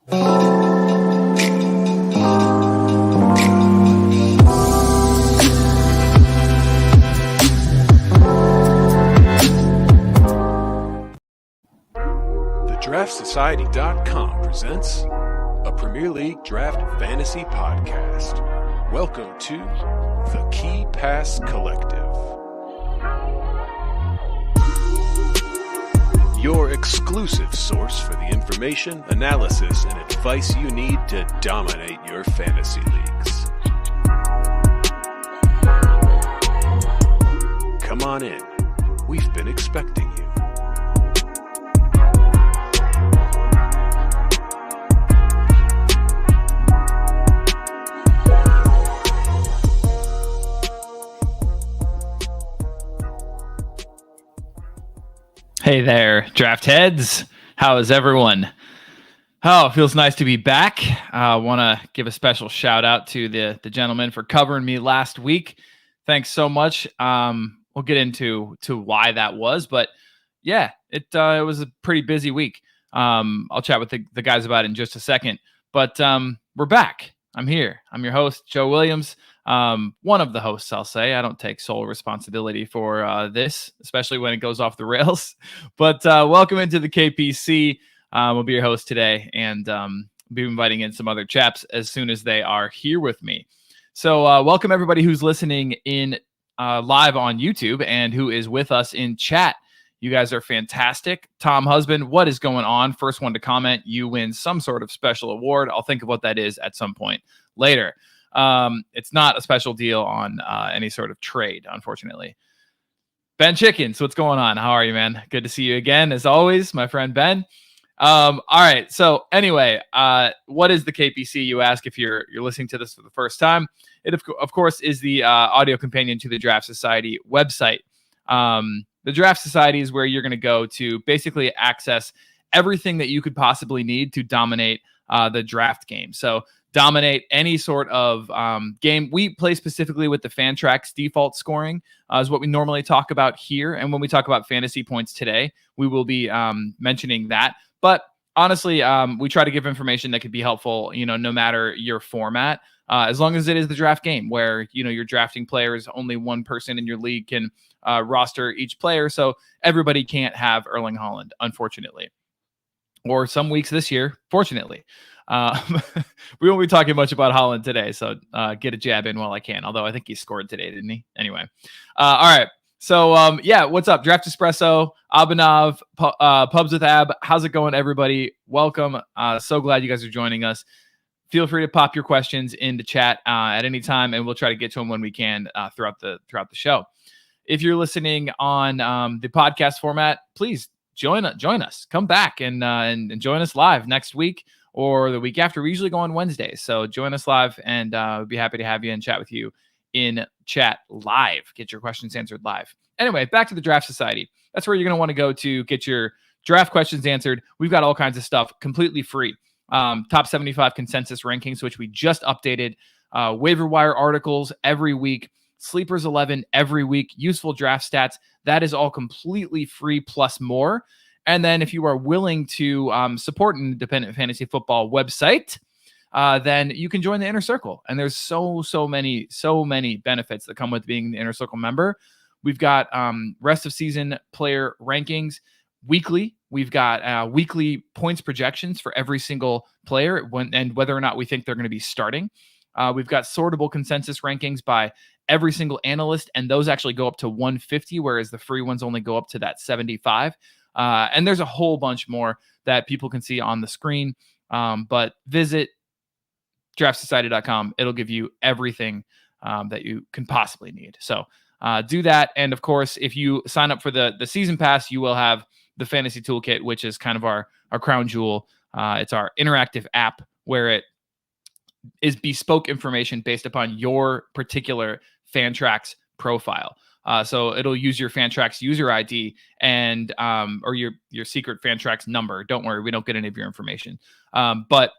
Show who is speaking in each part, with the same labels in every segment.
Speaker 1: DraftSociety.com presents a Premier League Draft Fantasy Podcast. Welcome to the Key Pass Collective. Your exclusive source for the information, analysis, and advice you need to dominate your fantasy leagues. Come on in. We've been expecting you.
Speaker 2: Hey there, draft heads. How is everyone? Oh, it feels nice to be back. I want to give a special shout out to the gentleman for covering me last week. Thanks so much. We'll get into why that was, but yeah, it was a pretty busy week. I'll chat with the guys about it in just a second, but we're back. I'm here. I'm your host, Joe Williams. One of the hosts, I'll say. I don't take sole responsibility for this, especially when it goes off the rails. But welcome into the KPC. We'll be your host today, and be inviting in some other chaps as soon as they are here with me. So welcome everybody who's listening in live on YouTube and who is with us in chat. You guys are fantastic. Tom Husband, what is going on? First one to comment, you win some sort of special award. I'll think of what that is at some point later. It's not a special deal on any sort of trade, unfortunately. Ben Chickens, what's going on? How are you, man? Good to see you again, as always, my friend Ben. All right. So anyway, what is the KPC? You ask if you're listening to this for the first time. It of course is the audio companion to the Draft Society website. The Draft Society is where you're going to go to basically access everything that you could possibly need to dominate the draft game. So dominate any sort of game. We play specifically with the Fantrax default scoring is what we normally talk about here. And when we talk about fantasy points today, we will be mentioning that. But honestly, we try to give information that could be helpful, no matter your format, as long as it is the draft game where, you're drafting players, only one person in your league can roster each player. So everybody can't have Erling Haaland, unfortunately. Or some weeks this year, fortunately. We won't be talking much about Haaland today, so get a jab in while I can. Although I think he scored today, didn't he? Anyway. All right. So, what's up? Draft Espresso, Abhinav, Pubs with Ab. How's it going, everybody? Welcome. So glad you guys are joining us. Feel free to pop your questions into chat at any time, and we'll try to get to them when we can throughout the show. If you're listening on the podcast format, please join us. Come back and join us live next week or the week after. We usually go on Wednesdays, so join us live, and we'd be happy to have you and chat with you in chat live. Get your questions answered live. Anyway, back to the Draft Society. That's where you're going to want to go to get your draft questions answered. We've got all kinds of stuff completely free. Top 75 consensus rankings, which we just updated. Waiver wire articles every week. Sleepers 11 every week. Useful draft stats. That is all completely free plus more. And then if you are willing to support an independent fantasy football website, then you can join the Inner Circle. And there's so many benefits that come with being the Inner Circle member. We've got rest of season player rankings weekly. We've got weekly points projections for every single player and whether or not we think they're going to be starting. We've got sortable consensus rankings by every single analyst, and those actually go up to 150, whereas the free ones only go up to that 75. And there's a whole bunch more that people can see on the screen. But visit DraftSociety.com. It'll give you everything that you can possibly need. So do that. And of course, if you sign up for the season pass, you will have the fantasy toolkit, which is kind of our crown jewel. It's our interactive app where it is bespoke information based upon your particular Fantrax profile. So it'll use your Fantrax user ID and or your secret Fantrax number. Don't worry, we don't get any of your information. But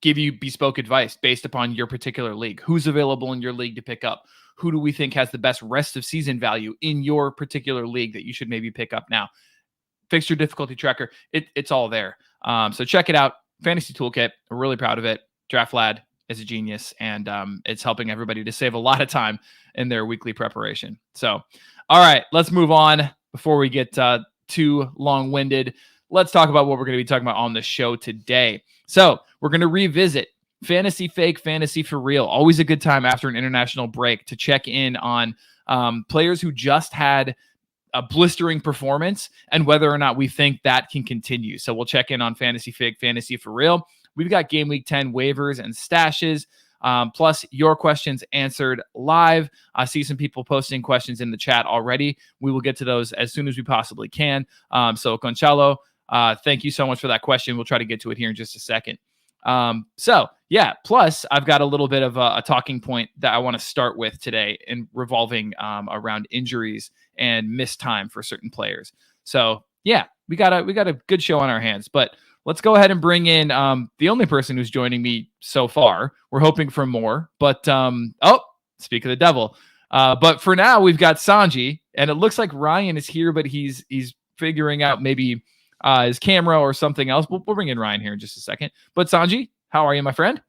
Speaker 2: give you bespoke advice based upon your particular league. Who's available in your league to pick up? Who do we think has the best rest of season value in your particular league that you should maybe pick up now? Fixture difficulty tracker. It's all there. So check it out. fantasy toolkit. We're really proud of it. Draft Lad is a genius, and it's helping everybody to save a lot of time in their weekly preparation. So, all right, let's move on before we get too long-winded. Let's talk about what we're going to be talking about on the show today. So we're going to revisit Fantasy Fake, Fantasy for Real. Always a good time after an international break to check in on players who just had a blistering performance and whether or not we think that can continue. So we'll check in on Fantasy Fake, Fantasy for Real. We've got Game Week 10 waivers and stashes, plus your questions answered live. I see some people posting questions in the chat already. We will get to those as soon as we possibly can. So Conchalo, thank you so much for that question. We'll try to get to it here in just a second. Plus I've got a little bit of a talking point that I want to start with today in revolving around injuries and missed time for certain players. So yeah, we got a good show on our hands, but let's go ahead and bring in the only person who's joining me so far. We're hoping for more, but speak of the devil. But for now we've got Sanji, and it looks like Ryan is here, but he's figuring out maybe his camera or something else. We'll bring in Ryan here in just a second. But Sanji, how are you, my friend?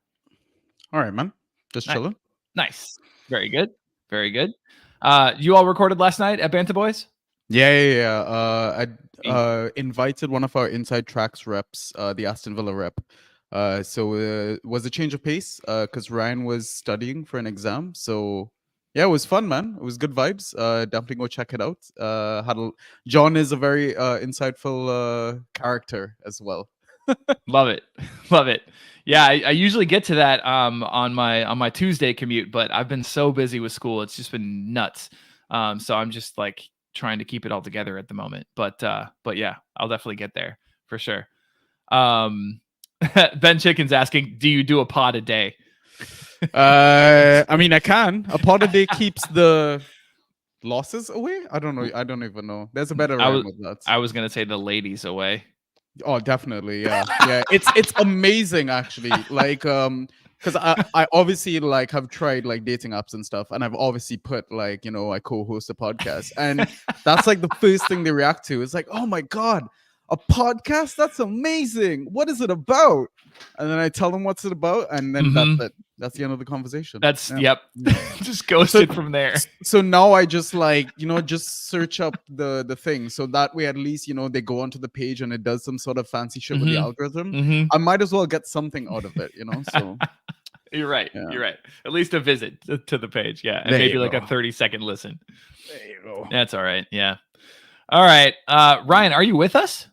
Speaker 3: All right, man. Just chilling.
Speaker 2: Nice. Very good. Very good. You all recorded last night at Banta Boys?
Speaker 3: Yeah. I invited one of our Inside Tracks reps, the Aston Villa rep. So it was a change of pace because Ryan was studying for an exam. So yeah, it was fun, man. It was good vibes. Definitely go check it out. John is a very insightful character as well.
Speaker 2: Love it. Love it. Yeah, I usually get to that on my Tuesday commute, but I've been so busy with school. It's just been nuts. So I'm just like trying to keep it all together at the moment. But yeah, I'll definitely get there for sure. Ben Chicken's asking, do you do a pod a day?
Speaker 3: I mean, I can. A pod a day keeps the losses away. I don't know. I don't even know. There's a better rhyme with that.
Speaker 2: I was gonna say the ladies away.
Speaker 3: Oh, definitely. Yeah. Yeah. It's amazing actually. Like, because I obviously like have tried like dating apps and stuff, and I've obviously put like, you know, I co-host a podcast, and that's like the first thing they react to. It's like, oh my God, a podcast? That's amazing. What is it about? And then I tell them what's it about, and then that's it. That's the end of the conversation.
Speaker 2: Yep. Just ghosted from there.
Speaker 3: So now I just like, you know, just search up the thing. So that way, at least, you know, they go onto the page and it does some sort of fancy shit with the algorithm. I might as well get something out of it, you know? So
Speaker 2: You're right. Yeah. You're right. At least a visit to the page. Yeah. And
Speaker 3: there
Speaker 2: maybe like a 30-second listen.
Speaker 3: There you go.
Speaker 2: That's all right. Yeah. All right. Ryan, are you with us?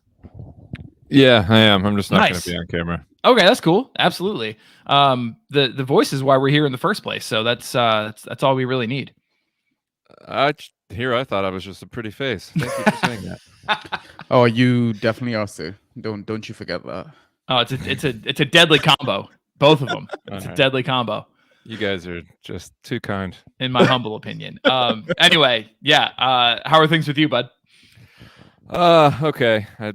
Speaker 4: Yeah, I am. I'm just not going to be on camera.
Speaker 2: Okay, that's cool. Absolutely. The voice is why we're here in the first place. So that's all we really need.
Speaker 4: I thought I was just a pretty face. Thank you for saying that.
Speaker 3: Oh, you definitely are, sir. Don't you forget that.
Speaker 2: Oh, it's a deadly combo. Both of them. It's a deadly combo.
Speaker 4: You guys are just too kind,
Speaker 2: in my humble opinion. Anyway, yeah. How are things with you, bud?
Speaker 4: Okay. I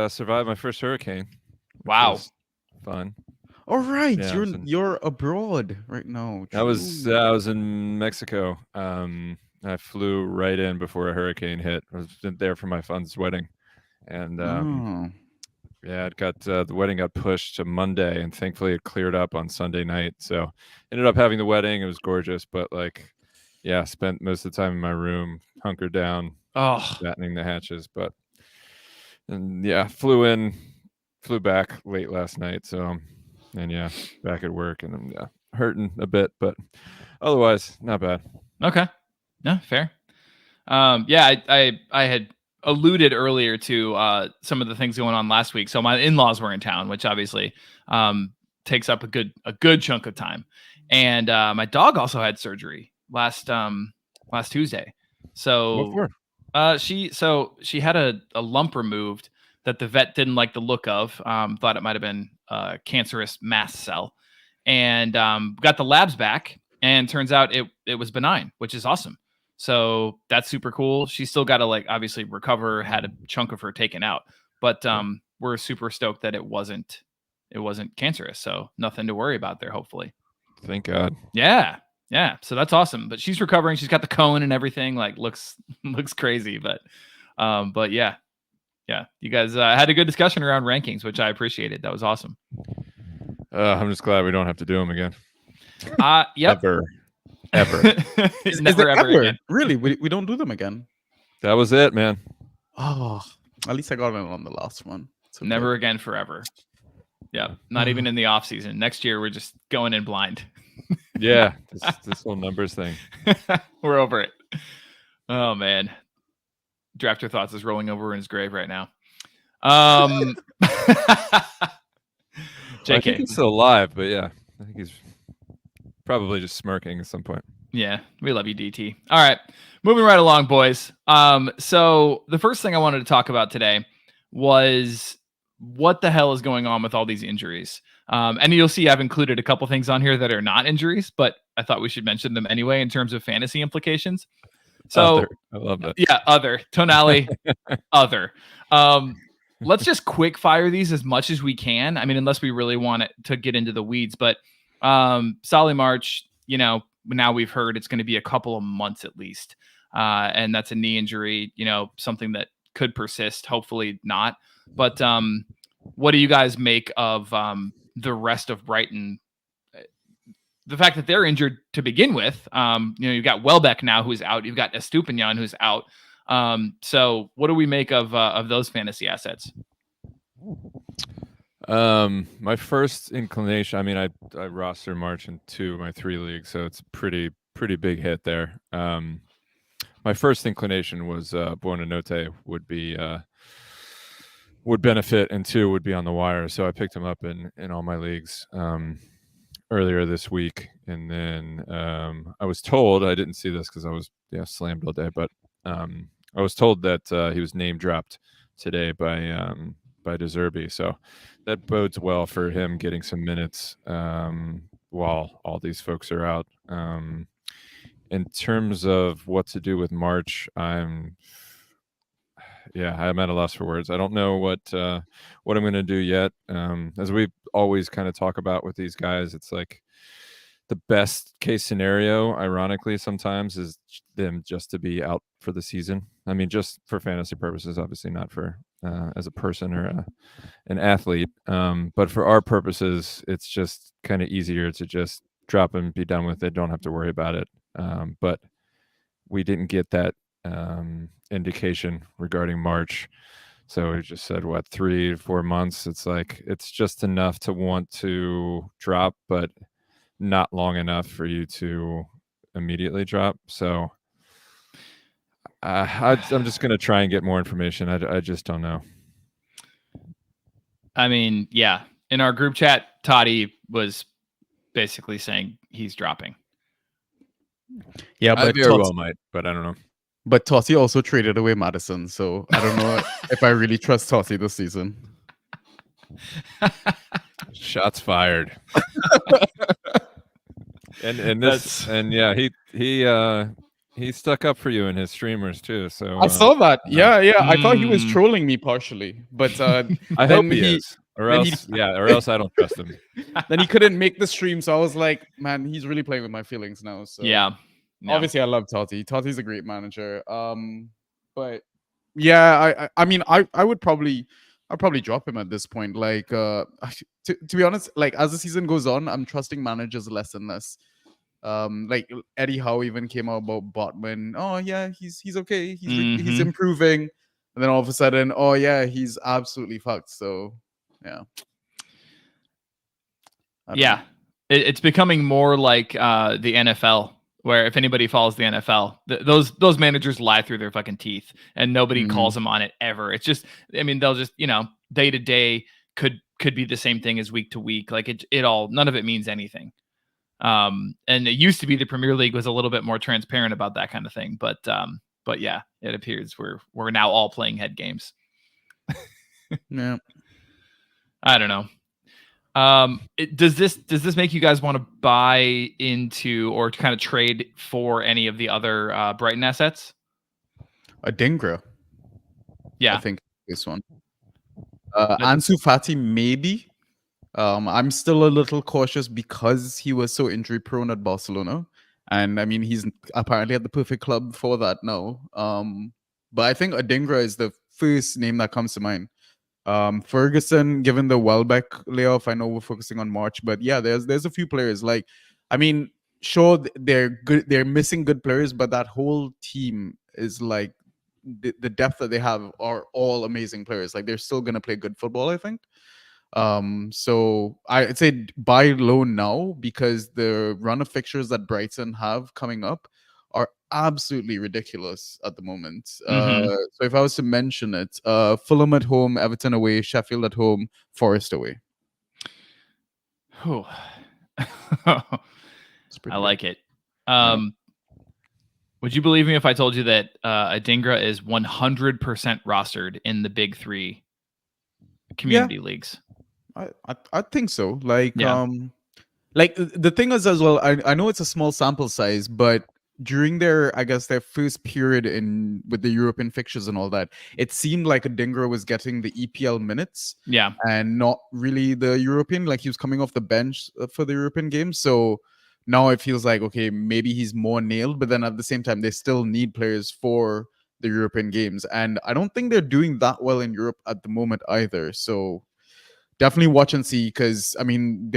Speaker 4: survived my first hurricane.
Speaker 2: Wow.
Speaker 4: Fun.
Speaker 3: All right.
Speaker 4: Yeah,
Speaker 3: you're abroad right now.
Speaker 4: I was in Mexico. I flew right in before a hurricane hit. I was there for my son's wedding, and yeah, it got the wedding got pushed to Monday, and thankfully it cleared up on Sunday night. So ended up having the wedding. It was gorgeous, but like, yeah, spent most of the time in my room, hunkered down, fattening the hatches. And yeah, flew back late last night. So, and yeah, back at work, and I'm hurting a bit, but otherwise not bad.
Speaker 2: Okay, no, fair. Yeah, I had alluded earlier to some of the things going on last week. So my in-laws were in town, which obviously takes up a good chunk of time, and my dog also had surgery last Tuesday. So she had a lump removed that the vet didn't like the look of, thought it might have been a cancerous mast cell, and got the labs back, and turns out it was benign, which is awesome. So that's super cool. She still got to like obviously recover, had a chunk of her taken out, but we're super stoked that it wasn't cancerous. So nothing to worry about there, hopefully.
Speaker 4: Thank God.
Speaker 2: Yeah. So that's awesome. But she's recovering. She's got the cone and everything. Like looks crazy, but yeah. Yeah. You guys had a good discussion around rankings, which I appreciated. That was awesome.
Speaker 4: I'm just glad we don't have to do them again.
Speaker 2: Yep.
Speaker 4: Ever.
Speaker 2: Never ever again.
Speaker 3: Really? We don't do them again.
Speaker 4: That was it, man.
Speaker 3: Oh, at least I got it on the last one. Okay.
Speaker 2: Never again forever. Yeah. Not even in the off season. Next year we're just going in blind.
Speaker 4: Yeah. This whole numbers thing.
Speaker 2: We're over it. Oh man. Drafter Thoughts is rolling over in his grave right now. JK.
Speaker 4: I think he's still alive, but yeah, I think he's probably just smirking at some point.
Speaker 2: Yeah, we love you, DT. All right, moving right along, boys. So the first thing I wanted to talk about today was what the hell is going on with all these injuries. And you'll see I've included a couple things on here that are not injuries, but I thought we should mention them anyway in terms of fantasy implications. So
Speaker 4: I love that.
Speaker 2: Yeah, other Tonali, other. Let's just quick fire these as much as we can. I mean, unless we really want it to get into the weeds, but Solly March, now we've heard it's going to be a couple of months at least. And that's a knee injury, something that could persist, hopefully not. But what do you guys make of the rest of Brighton? The fact that they're injured to begin with, you've got Welbeck now who's out. You've got Estupinian who's out. So what do we make of those fantasy assets?
Speaker 4: My first inclination, I mean, I roster March in 2 of my 3 leagues, so it's pretty big hit there. My first inclination was Buonanotte would benefit, and 2 would be on the wire. So I picked him up in all my leagues earlier this week, and then I was told, I didn't see this because I was slammed all day, but I was told that he was name dropped today by De Zerbi, so that bodes well for him getting some minutes while all these folks are out. In terms of what to do with March, I'm at a loss for words. I don't know what I'm going to do yet. As we always kind of talk about with these guys, it's like the best case scenario, ironically, sometimes is them just to be out for the season. I mean, just for fantasy purposes, obviously not for as a person or an athlete. But for our purposes, it's just kind of easier to just drop and be done with it. Don't have to worry about it. But we didn't get that indication regarding March. So we just said, 3 to 4 months? It's like, it's just enough to want to drop, but not long enough for you to immediately drop. So I'm just going to try and get more information. I just don't know.
Speaker 2: I mean, yeah. In our group chat, Toddy was basically saying he's dropping.
Speaker 3: Yeah, but
Speaker 4: I very well might, but I don't know.
Speaker 3: But Totti also traded away Madison, so I don't know if I really trust Totti this season.
Speaker 4: Shots fired. and this and yeah, he stuck up for you in his streamers too. So
Speaker 3: I saw that. Yeah. I thought he was trolling me partially, but
Speaker 4: I hope he is. Or else I don't trust him.
Speaker 3: Then he couldn't make the stream, so I was like, man, he's really playing with my feelings now. So
Speaker 2: yeah.
Speaker 3: Obviously I love Totti. Totti's a great manager. But yeah, I mean I'll probably drop him at this point. Like to be honest, like as the season goes on, I'm trusting managers less and less. Like Eddie Howe even came out about Botman. Oh yeah, he's okay. He's improving. And then all of a sudden, oh yeah, he's absolutely fucked. So yeah.
Speaker 2: Yeah. It's becoming more like the NFL, where if anybody follows the NFL, those managers lie through their fucking teeth and nobody calls them on it ever. It's just, I mean, they'll just, day to day could be the same thing as week to week. Like it all, none of it means anything. And it used to be the Premier League was a little bit more transparent about that kind of thing. But yeah, it appears we're now all playing head games.
Speaker 3: Yeah.
Speaker 2: I don't know. Does this make you guys want to buy into or kind of trade for any of the other Brighton assets?
Speaker 3: Adingra.
Speaker 2: Yeah.
Speaker 3: I think this one. Ansu Fati, maybe. I'm still a little cautious because he was so injury prone at Barcelona. And I mean, he's apparently at the perfect club for that now. But I think Adingra is the first name that comes to mind. Ferguson, given the Welbeck layoff, I know we're focusing on March, but yeah, there's a few players. Like, I mean, sure, they're good, they're missing good players, but that whole team is like the depth that they have are all amazing players. Like, they're still gonna play good football, I think. So I'd say buy low now, because the run of fixtures that Brighton have coming up are absolutely ridiculous at the moment.
Speaker 2: Mhm.
Speaker 3: So if I was to mention it, Fulham at home, Everton away, Sheffield at home, Forest away.
Speaker 2: Whew.
Speaker 3: It's pretty
Speaker 2: I
Speaker 3: good.
Speaker 2: like it. Would you believe me if I told you that Adingra is 100% rostered in the big three community leagues?
Speaker 3: I think so. Like,
Speaker 2: Yeah.
Speaker 3: like the thing is as well, I know it's a small sample size, but during their, I guess, their first period in with the European fixtures and all that, it seemed like Adingra was getting the EPL minutes
Speaker 2: Yeah.
Speaker 3: and not really the European. Like, he was coming off the bench for the European game. So now it feels like, okay, maybe he's more nailed, but then at the same time, they still need players for the European games. And I don't think they're doing that well in Europe at the moment either. So definitely watch and see, because I mean,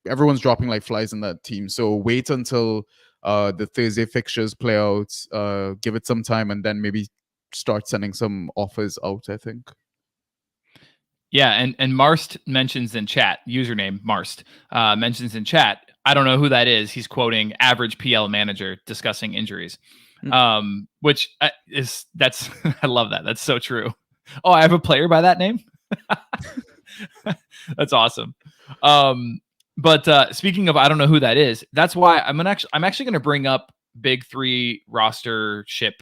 Speaker 3: everyone's dropping like flies in that team. So wait until the Thursday fixtures play out, give it some time, and then maybe start sending some offers out, I think.
Speaker 2: Yeah, and Marst mentions in chat, username Marst, mentions in chat, I don't know who that is. He's quoting average PL manager discussing injuries. Which that's I love that. That's so true. Oh, I have a player by that name. That's awesome. But speaking of, I don't know who that is. That's why I'm actually going to bring up big three rostership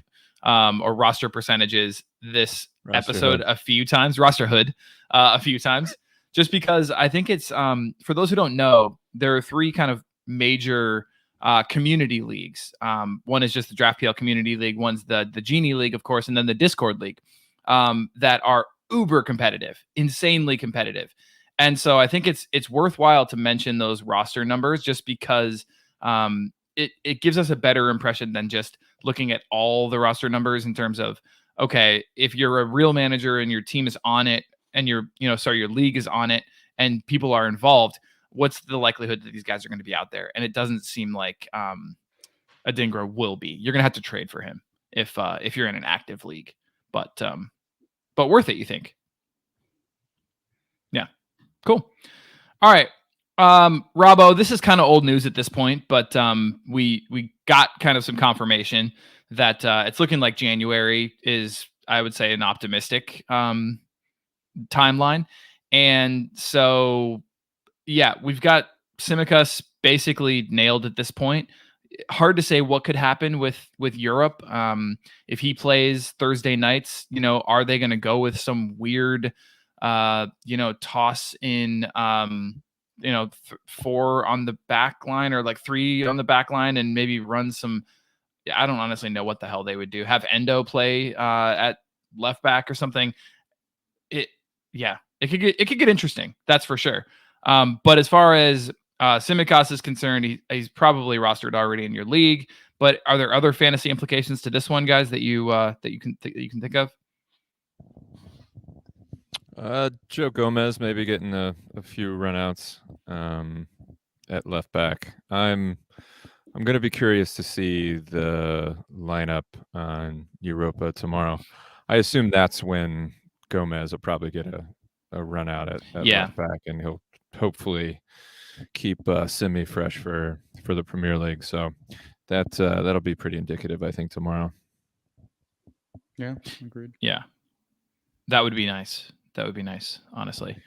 Speaker 2: or roster percentages this episode a few times, a few times, just because I think it's for those who don't know, there are three kind of major community leagues. One is just the Draft PL Community League. One's the Genie League, of course, and then the Discord League that are uber competitive, insanely competitive. And so I think it's worthwhile to mention those roster numbers, just because it gives us a better impression than just looking at all the roster numbers in terms of, okay, if you're a real manager and your team is on it and your league is on it and people are involved, what's the likelihood that these guys are going to be out there? And it doesn't seem like Adingra will be. You're going to have to trade for him if you're in an active league, but worth it, you think? Yeah. Cool. All right. Robbo, this is kind of old news at this point, but we got kind of some confirmation that it's looking like January is, I would say, an optimistic timeline. And so, yeah, we've got Tsimikas basically nailed at this point. Hard to say what could happen with Europe. If he plays Thursday nights, are they going to go with some weird, toss in, 4 on the back line or like 3 on the back line and maybe run some, I don't honestly know what the hell they would do. Have Endo play at left back or something. It could get interesting. That's for sure. But as far as Tsimikas is concerned, he's probably rostered already in your league. But are there other fantasy implications to this one, guys, that you can think of?
Speaker 4: Joe Gomez maybe getting a few runouts at left back. I'm going to be curious to see the lineup on Europa tomorrow. I assume that's when Gomez will probably get a run out at left back, and he'll hopefully keep Simi fresh for the Premier League. So that'll be pretty indicative, I think, tomorrow.
Speaker 3: Yeah, agreed.
Speaker 2: Yeah, that would be nice. That would be nice, honestly.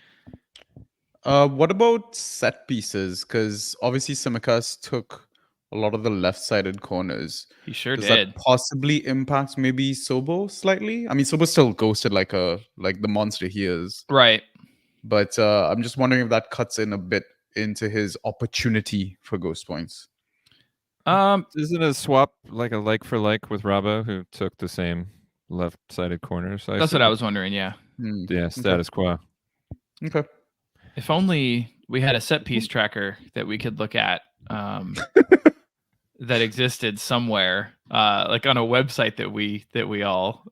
Speaker 3: What about set pieces? Because obviously Tsimikas took a lot of the left-sided corners.
Speaker 2: He sure
Speaker 3: Does
Speaker 2: did.
Speaker 3: that possibly impact maybe Sobo slightly? I mean, Sobo's still ghosted like the monster he is.
Speaker 2: Right.
Speaker 3: But I'm just wondering if that cuts in a bit into his opportunity for ghost points.
Speaker 4: Isn't a swap like a like for like with Robbo, who took the same left-sided corners?
Speaker 2: That's what I was wondering. Yeah.
Speaker 4: Yeah. Status quo.
Speaker 3: Okay.
Speaker 2: If only we had a set piece tracker that we could look at that existed somewhere, like on a website that we all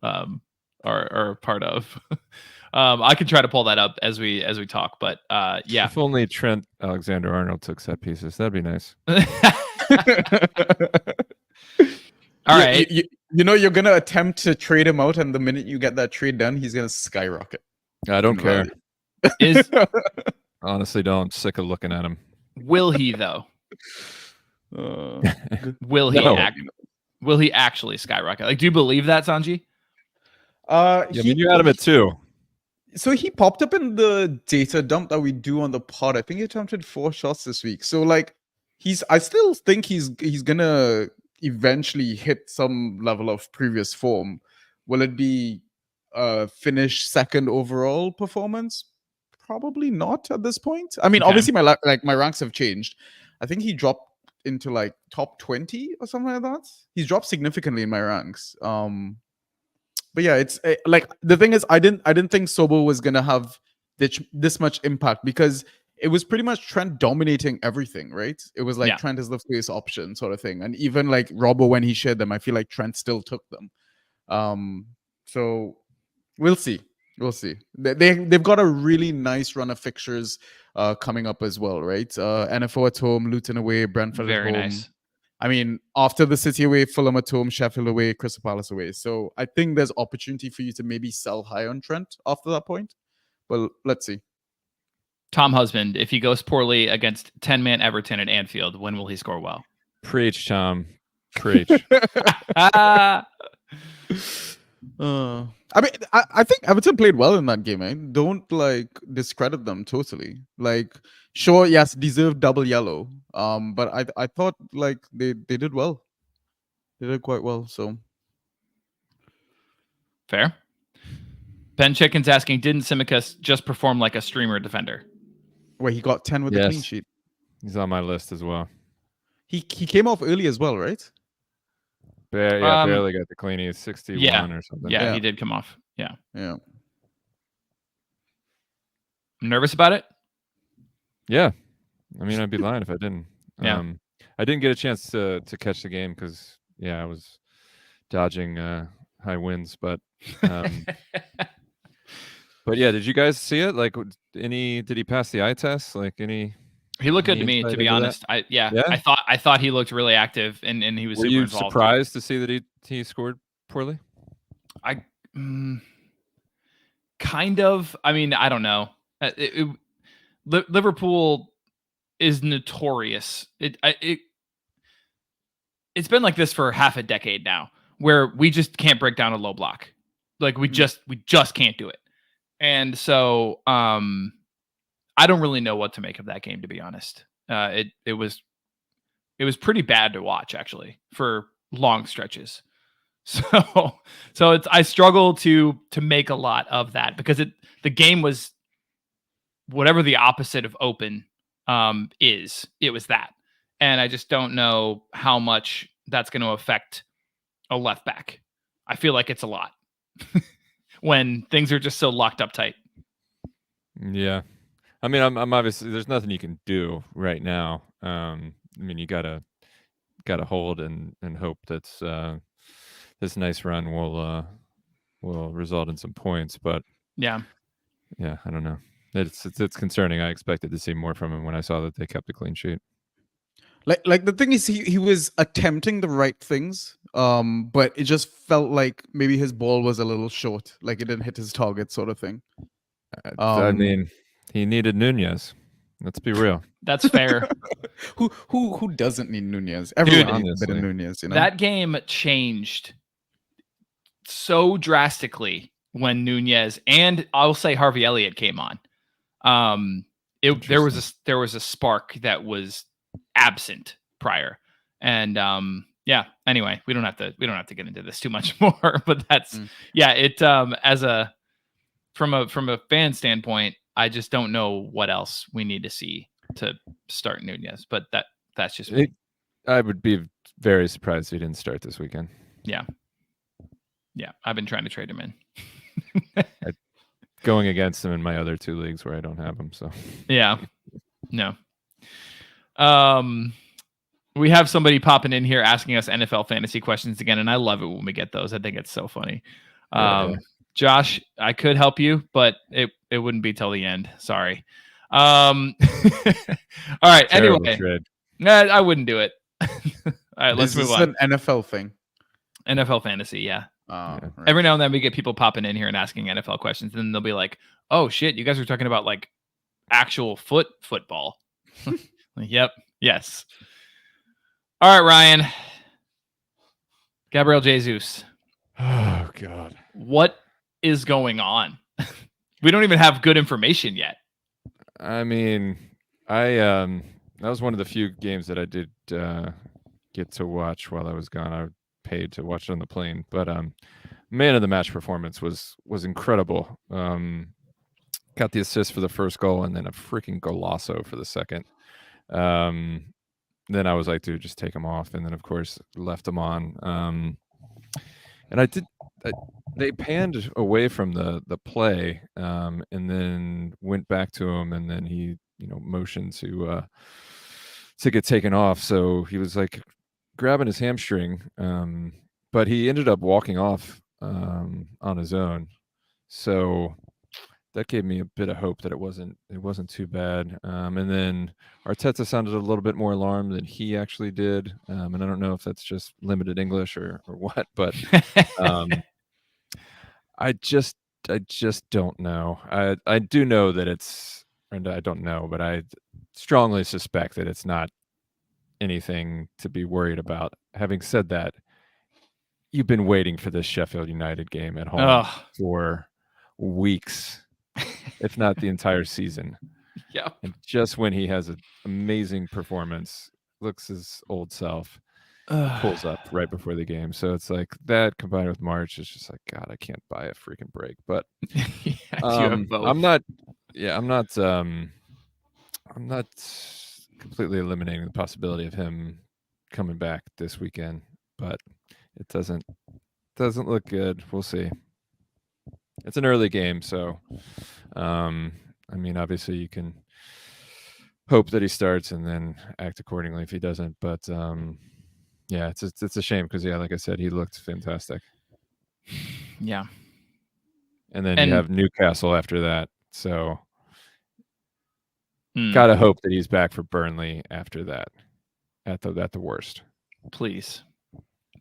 Speaker 2: are a part of. I can try to pull that up as we talk, but yeah.
Speaker 4: If only Trent Alexander-Arnold took set pieces, that'd be nice.
Speaker 2: All right.
Speaker 3: You know, you're gonna attempt to trade him out, and the minute you get that trade done, he's gonna skyrocket.
Speaker 4: I don't care.
Speaker 2: Is
Speaker 4: Honestly, don't. I'm sick of looking at him.
Speaker 2: will he though? Will he
Speaker 4: No.
Speaker 2: Will he actually skyrocket? Like, do you believe that, Sanji?
Speaker 4: I mean, you had him at 2.
Speaker 3: So he popped up in the data dump that we do on the pod. I think he attempted 4 shots this week. So like, I still think he's gonna eventually hit some level of previous form. Will it be finish second overall performance? Probably not at this point. I mean, obviously my ranks have changed. I think he dropped into like top 20 or something like that. He's dropped significantly in my ranks. But yeah, it's like the thing is, I didn't think Sobo was gonna have this much impact because it was pretty much Trent dominating everything, right? It was like Trent is the face option sort of thing, and even like Robbo when he shared them, I feel like Trent still took them. So we'll see. They've got a really nice run of fixtures coming up as well, right? NFO at home, Luton away, Brentford at home. Very nice. I mean, after the City away, Fulham at home, Sheffield away, Crystal Palace away. So I think there's opportunity for you to maybe sell high on Trent after that point. But let's see.
Speaker 2: Tom Husband, if he goes poorly against 10-man Everton at Anfield, when will he score well?
Speaker 4: Preach, Tom. Preach.
Speaker 3: I mean, I think Everton played well in that game. Don't like discredit them totally. Like, sure, yes, deserved double yellow. But I thought like they did well. They did quite well. So
Speaker 2: fair. Ben Chicken's asking, didn't Tsimikas just perform like a streamer defender?
Speaker 3: Where he got 10 with the clean sheet.
Speaker 4: He's on my list as well.
Speaker 3: He came off early as well, right?
Speaker 4: Barely got the clean. He was 61 or something.
Speaker 2: Yeah, he did come off. Yeah. Nervous about it?
Speaker 4: Yeah. I mean, I'd be lying if I didn't.
Speaker 2: Yeah.
Speaker 4: I didn't get a chance to catch the game because, I was dodging high winds. But but yeah, did you guys see it? Like, did he pass the eye test? Like any?
Speaker 2: He looked good to me, to be honest. I thought he looked really active and he was super involved.
Speaker 4: Were you surprised to see that he scored poorly?
Speaker 2: Kind of. I mean, I don't know. Liverpool is notorious. It's been like this for half a decade now, where we just can't break down a low block. Like we just can't do it. And so I don't really know what to make of that game, to be honest. It was pretty bad to watch actually for long stretches. So I struggle to make a lot of that because the game was whatever the opposite of open is. It was that, and I just don't know how much that's going to affect a left back. I feel like it's a lot when things are just so locked up tight.
Speaker 4: Yeah. I mean, I'm obviously there's nothing you can do right now. I mean, you gotta hold and hope that this nice run will result in some points. But yeah, I don't know. It's concerning. I expected to see more from him when I saw that they kept a clean sheet.
Speaker 3: Like the thing is, he was attempting the right things, but it just felt like maybe his ball was a little short, like it didn't hit his target, sort of thing.
Speaker 4: I mean, he needed Nunez. Let's be real.
Speaker 2: That's fair.
Speaker 3: Who doesn't need Nunez? Everyone needs a bit of Nunez. You know? That
Speaker 2: game changed so drastically when Nunez and I'll say Harvey Elliott came on. There was a spark that was absent prior, and Anyway, we don't have to get into this too much more. But that's from a fan standpoint, I just don't know what else we need to see to start Nunez. But that's just me.
Speaker 4: I would be very surprised if he didn't start this weekend.
Speaker 2: Yeah. I've been trying to trade him in.
Speaker 4: Going against him in my other 2 leagues where I don't have him. So
Speaker 2: no. We have somebody popping in here asking us NFL fantasy questions again, and I love it when we get those. I think it's so funny. Josh, I could help you, but it wouldn't be till the end. Sorry. All right.
Speaker 4: Terrible
Speaker 2: Anyway,
Speaker 4: trade.
Speaker 2: I wouldn't do it. All right, let's
Speaker 3: Is
Speaker 2: move
Speaker 3: this
Speaker 2: on.
Speaker 3: an NFL thing?
Speaker 2: NFL fantasy, yeah.
Speaker 3: Right.
Speaker 2: Every now and then we get people popping in here and asking NFL questions, and then they'll be like, "Oh shit, you guys are talking about like actual football." Yep. Yes. All right, Ryan. Gabriel Jesus.
Speaker 4: Oh God.
Speaker 2: What is going on? We don't even have good information yet.
Speaker 4: I mean, that was one of the few games that I did get to watch while I was gone. I paid to watch it on the plane, but man of the match performance was incredible. Got the assist for the first goal and then a freaking golazo for the second. Then I was like, dude, just take him off, and then of course left him on. And they panned away from the play, and then went back to him, and then he motioned to get taken off. So he was like grabbing his hamstring, but he ended up walking off on his own. So that gave me a bit of hope that it wasn't too bad. And then Arteta sounded a little bit more alarmed than he actually did. And I don't know if that's just limited English or what, but I just don't know. I do know that and I don't know, but I strongly suspect that it's not anything to be worried about. Having said that, you've been waiting for this Sheffield United game at home for weeks, if not the entire season.
Speaker 2: Yeah.
Speaker 4: And just when he has an amazing performance, looks his old self, pulls up right before the game. So it's like that combined with March, it's just like, God, I can't buy a freaking break. But I'm not completely eliminating the possibility of him coming back this weekend, but it doesn't look good. We'll see. It's an early game, so I mean, obviously you can hope that he starts and then act accordingly if he doesn't. But yeah, it's a shame because like I said, he looked fantastic.
Speaker 2: Yeah.
Speaker 4: And then you have Newcastle after that, so gotta hope that he's back for Burnley after that. At the worst,
Speaker 2: please.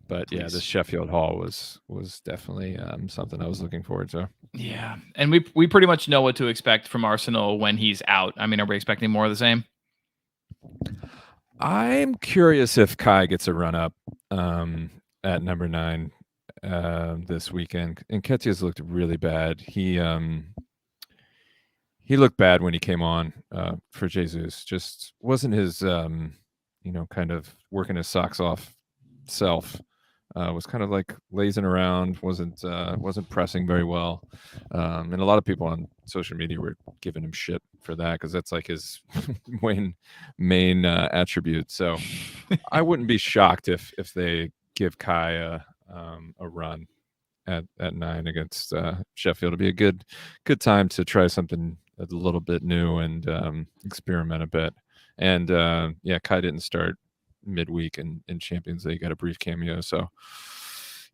Speaker 4: But yeah, this Sheffield haul was definitely something I was looking forward to.
Speaker 2: Yeah, and we pretty much know what to expect from Arsenal when he's out. I mean, are we expecting more of the same?
Speaker 4: I'm curious if Kai gets a run up at number 9 this weekend. Nketiah's looked really bad. He looked bad when he came on for Jesus. Just wasn't his kind of working his socks off self. Was kind of like lazing around, wasn't pressing very well, and a lot of people on social media were giving him shit for that because that's like his main attribute. So I wouldn't be shocked if they give Kai a run at 9 against Sheffield. It'll be a good time to try something a little bit new and experiment a bit. And Kai didn't start midweek in Champions League, got a brief cameo, so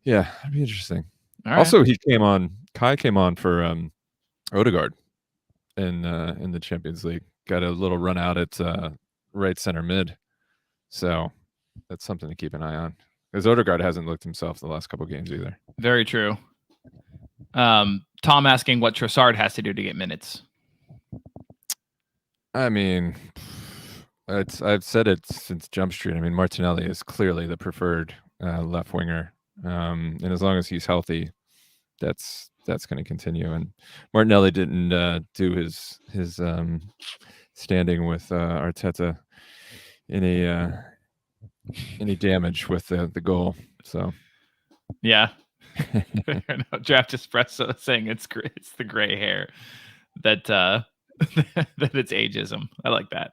Speaker 4: yeah, it'd be interesting. Also, Kai came on for Odegaard in the Champions League, got a little run out at right center mid, so that's something to keep an eye on because Odegaard hasn't looked himself the last couple games either.
Speaker 2: Very true. Tom asking what Trossard has to do to get minutes.
Speaker 4: I mean, I've said it since Jump Street. I mean, Martinelli is clearly the preferred left winger, and as long as he's healthy, that's going to continue. And Martinelli didn't do his standing with Arteta any damage with the goal. So
Speaker 2: yeah, Draft Espresso saying it's the gray hair that that it's ageism. I like that.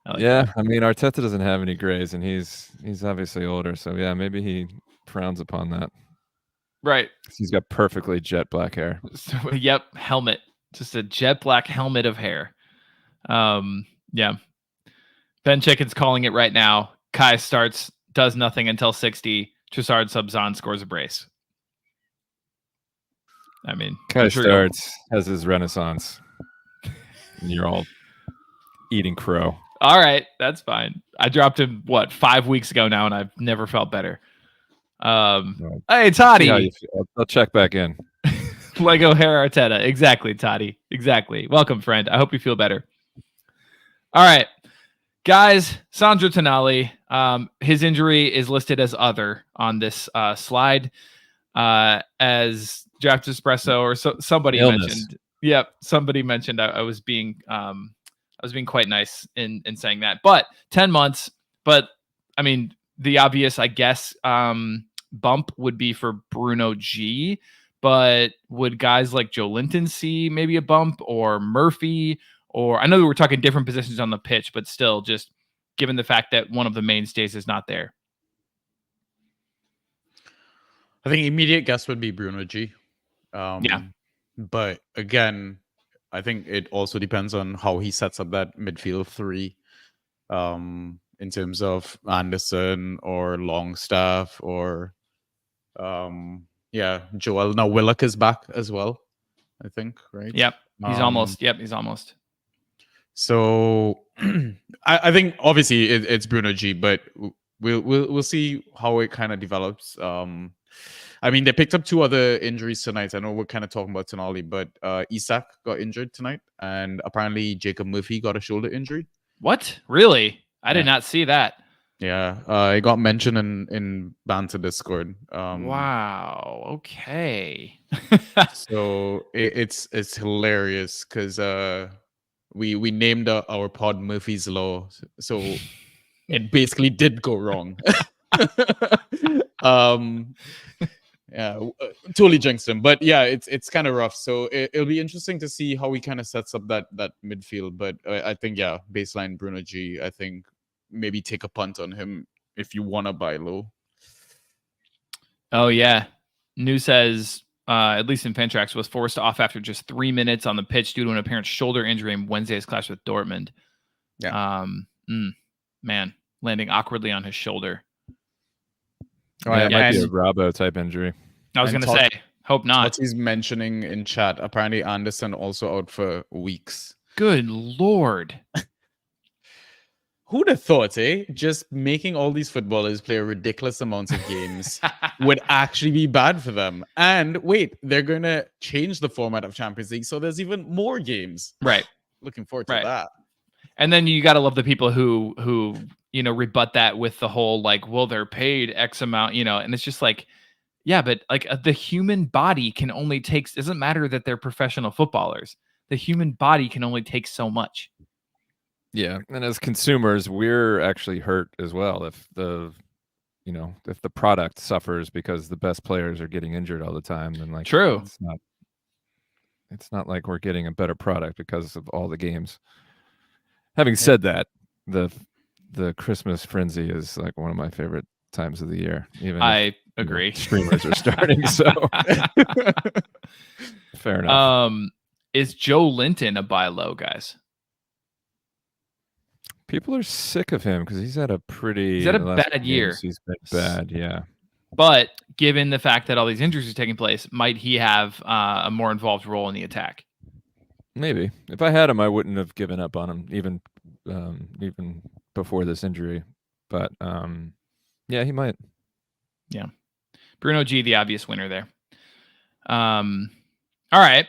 Speaker 4: I mean, Arteta doesn't have any grays, and he's obviously older, so yeah, maybe he frowns upon that.
Speaker 2: Right.
Speaker 4: He's got perfectly jet black hair.
Speaker 2: So, yep, helmet, just a jet black helmet of hair. Yeah. Ben Chicken's calling it right now. Kai starts, does nothing until 60. Trossard subs on, scores a brace. I mean,
Speaker 4: Guy
Speaker 2: I'm sure you'll-
Speaker 4: has his renaissance, and you're all eating crow.
Speaker 2: All right, that's fine. I dropped him 5 weeks ago now, and I've never felt better. Hey, Toddy.
Speaker 4: See how you feel. I'll check back in.
Speaker 2: Lego hair Arteta. Exactly, Toddy. Exactly. Welcome, friend. I hope you feel better. All right, guys. Sandro Tonali. His injury is listed as other on this slide. As Draft Espresso or somebody
Speaker 4: Illness.
Speaker 2: mentioned. Yep, somebody mentioned I was being quite nice in saying that. But 10 months. But I mean, the obvious, I guess, bump would be for Bruno G. But would guys like Joe Linton see maybe a bump, or Murphy? Or I know that we're talking different positions on the pitch, but still, just given the fact that one of the mainstays is not there.
Speaker 3: I think immediate guess would be Bruno G.
Speaker 2: Yeah.
Speaker 3: But again, I think it also depends on how he sets up that midfield three, in terms of Anderson or Longstaff or, Joel. Now Willock is back as well, I think, right?
Speaker 2: Yep. He's almost.
Speaker 3: So I think obviously it's Bruno G, but we'll see how it kind of develops. I mean, they picked up 2 other injuries tonight. I know we're kind of talking about Tonali, but Isak got injured tonight, and apparently Jacob Murphy got a shoulder injury.
Speaker 2: What? Really? I did not see that.
Speaker 3: Yeah, it got mentioned in Banter Discord.
Speaker 2: Wow. Okay.
Speaker 3: So it's hilarious because we named our pod Murphy's Law, so it basically did go wrong. Totally jinxed him, but yeah, it's kind of rough. So it'll be interesting to see how he kind of sets up that midfield. But I think baseline Bruno G. I think maybe take a punt on him if you want to buy low.
Speaker 2: Oh yeah, New says at least in Fantrax was forced off after just 3 minutes on the pitch due to an apparent shoulder injury in Wednesday's clash with Dortmund.
Speaker 3: Yeah.
Speaker 2: Man, landing awkwardly on his shoulder.
Speaker 4: It might be a Robbo type injury.
Speaker 2: I was going to say, hope not.
Speaker 3: What he's mentioning in chat, apparently Anderson also out for weeks.
Speaker 2: Good Lord.
Speaker 3: Who'd have thought, just making all these footballers play a ridiculous amounts of games would actually be bad for them. And wait, they're going to change the format of Champions League, so there's even more games.
Speaker 2: Right.
Speaker 3: Looking forward to that.
Speaker 2: And then you got to love the people who rebut that with the whole like, well, they're paid X amount, and it's just like, yeah, but like the human body can only take, doesn't matter that they're professional footballers. The human body can only take so much.
Speaker 4: Yeah. And as consumers, we're actually hurt as well. If the product suffers because the best players are getting injured all the time, then like,
Speaker 2: true.
Speaker 4: It's not like we're getting a better product because of all the games. Having said that, the Christmas frenzy is like one of my favorite times of the year. Even
Speaker 2: I agree.
Speaker 4: Streamers are starting, so fair enough.
Speaker 2: Is Joe Linton a buy low, guys?
Speaker 4: People are sick of him because he's had a
Speaker 2: bad year.
Speaker 4: He's been bad, yeah.
Speaker 2: But given the fact that all these injuries are taking place, might he have a more involved role in the attack?
Speaker 4: Maybe. If I had him, I wouldn't have given up on him even before this injury. But yeah, he might.
Speaker 2: Yeah. Bruno G, the obvious winner there. All right.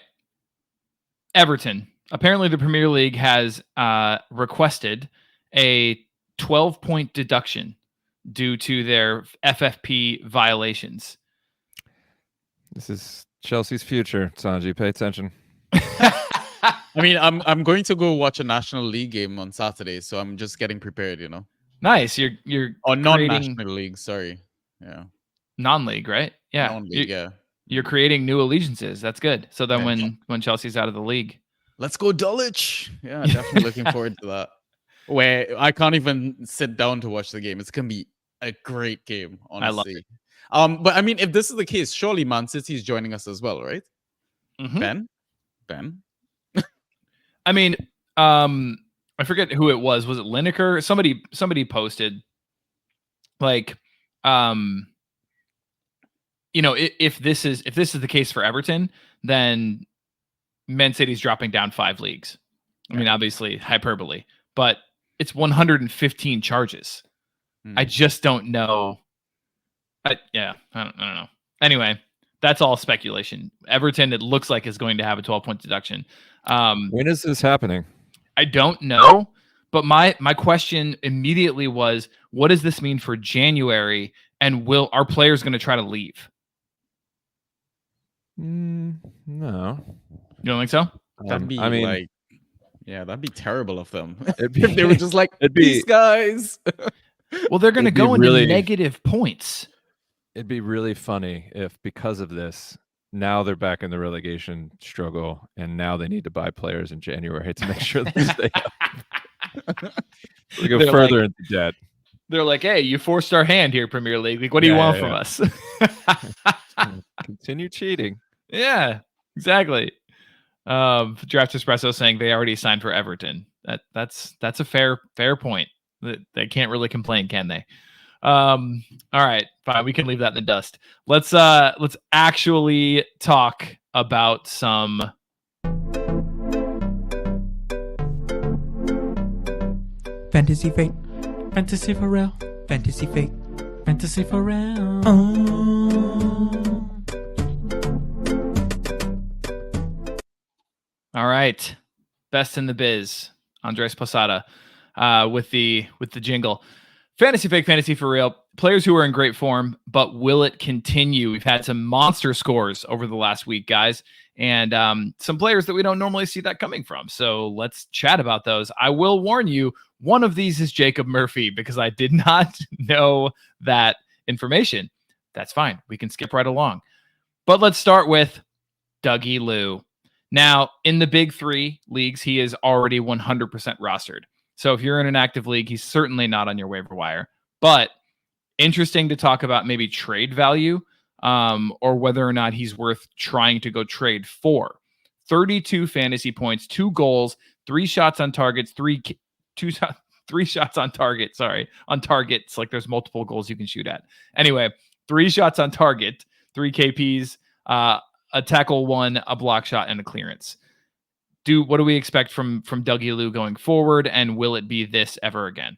Speaker 2: Everton. Apparently the Premier League has requested a 12-point deduction due to their FFP violations.
Speaker 4: This is Chelsea's future, Sanji. Pay attention.
Speaker 3: I mean, I'm going to go watch a National League game on Saturday, so I'm just getting prepared,
Speaker 2: Nice. You're
Speaker 3: non-National League, sorry. Yeah.
Speaker 2: Non-league, right? Yeah.
Speaker 3: Non-league, yeah.
Speaker 2: You're creating new allegiances. That's good. So then when Chelsea's out of the league.
Speaker 3: Let's go Dulwich. Yeah, definitely looking forward to that. Where I can't even sit down to watch the game. It's going to be a great game, honestly.
Speaker 2: I love it.
Speaker 3: But I mean, if this is the case, surely Man City is joining us as well, right?
Speaker 2: Mm-hmm.
Speaker 3: Ben?
Speaker 2: I mean, I forget who it was. Was it Lineker? Somebody posted like if this is the case for Everton, then Man City's dropping down 5 leagues. I mean, obviously hyperbole, but it's 115 charges. I just don't know. I don't know. Anyway, that's all speculation. Everton, it looks like, is going to have a 12-point deduction.
Speaker 4: When is this happening?
Speaker 2: I don't know, but my question immediately was, what does this mean for January? And will our players going to try to leave?
Speaker 4: No.
Speaker 2: You don't think so?
Speaker 3: That'd be that'd be terrible of them.
Speaker 4: It'd be,
Speaker 3: If they were just like, these guys.
Speaker 2: Well, they're going to go into negative points.
Speaker 4: It'd be really funny if, because of this, now they're back in the relegation struggle, and now they need to buy players in January to make sure they stay up. They go further into debt.
Speaker 2: They're like, hey, you forced our hand here, Premier League. Like, what do you want from us?
Speaker 4: Continue cheating. Yeah,
Speaker 2: exactly. Draft Espresso saying they already signed for Everton. That's a fair point. They can't really complain, can they? All right, fine. We can leave that in the dust. Let's actually talk about some
Speaker 5: fantasy fate, fantasy for real, fantasy fate, fantasy for real.
Speaker 2: All right, best in the biz, Andres Posada, with the jingle. Fantasy fake, fantasy for real. Players who are in great form, but will it continue? We've had some monster scores over the last week, guys, and some players that we don't normally see that coming from. So let's chat about those. I will warn you, one of these is Jacob Murphy, because I did not know that information. That's fine. We can skip right along. But let's start with Dougie Lou. Now, in the big 3 leagues, he is already 100% rostered. So if you're in an active league, he's certainly not on your waiver wire. But interesting to talk about maybe trade value, or whether or not he's worth trying to go trade for. 32 fantasy points, 2 goals, 3 shots on targets, 3 shots on target. Sorry, on targets. Like, there's multiple goals you can shoot at. Anyway, 3 shots on target, 3 KPs, a tackle 1, a block shot, and a clearance. What do we expect from Dougie Lou going forward, and will it be this ever again?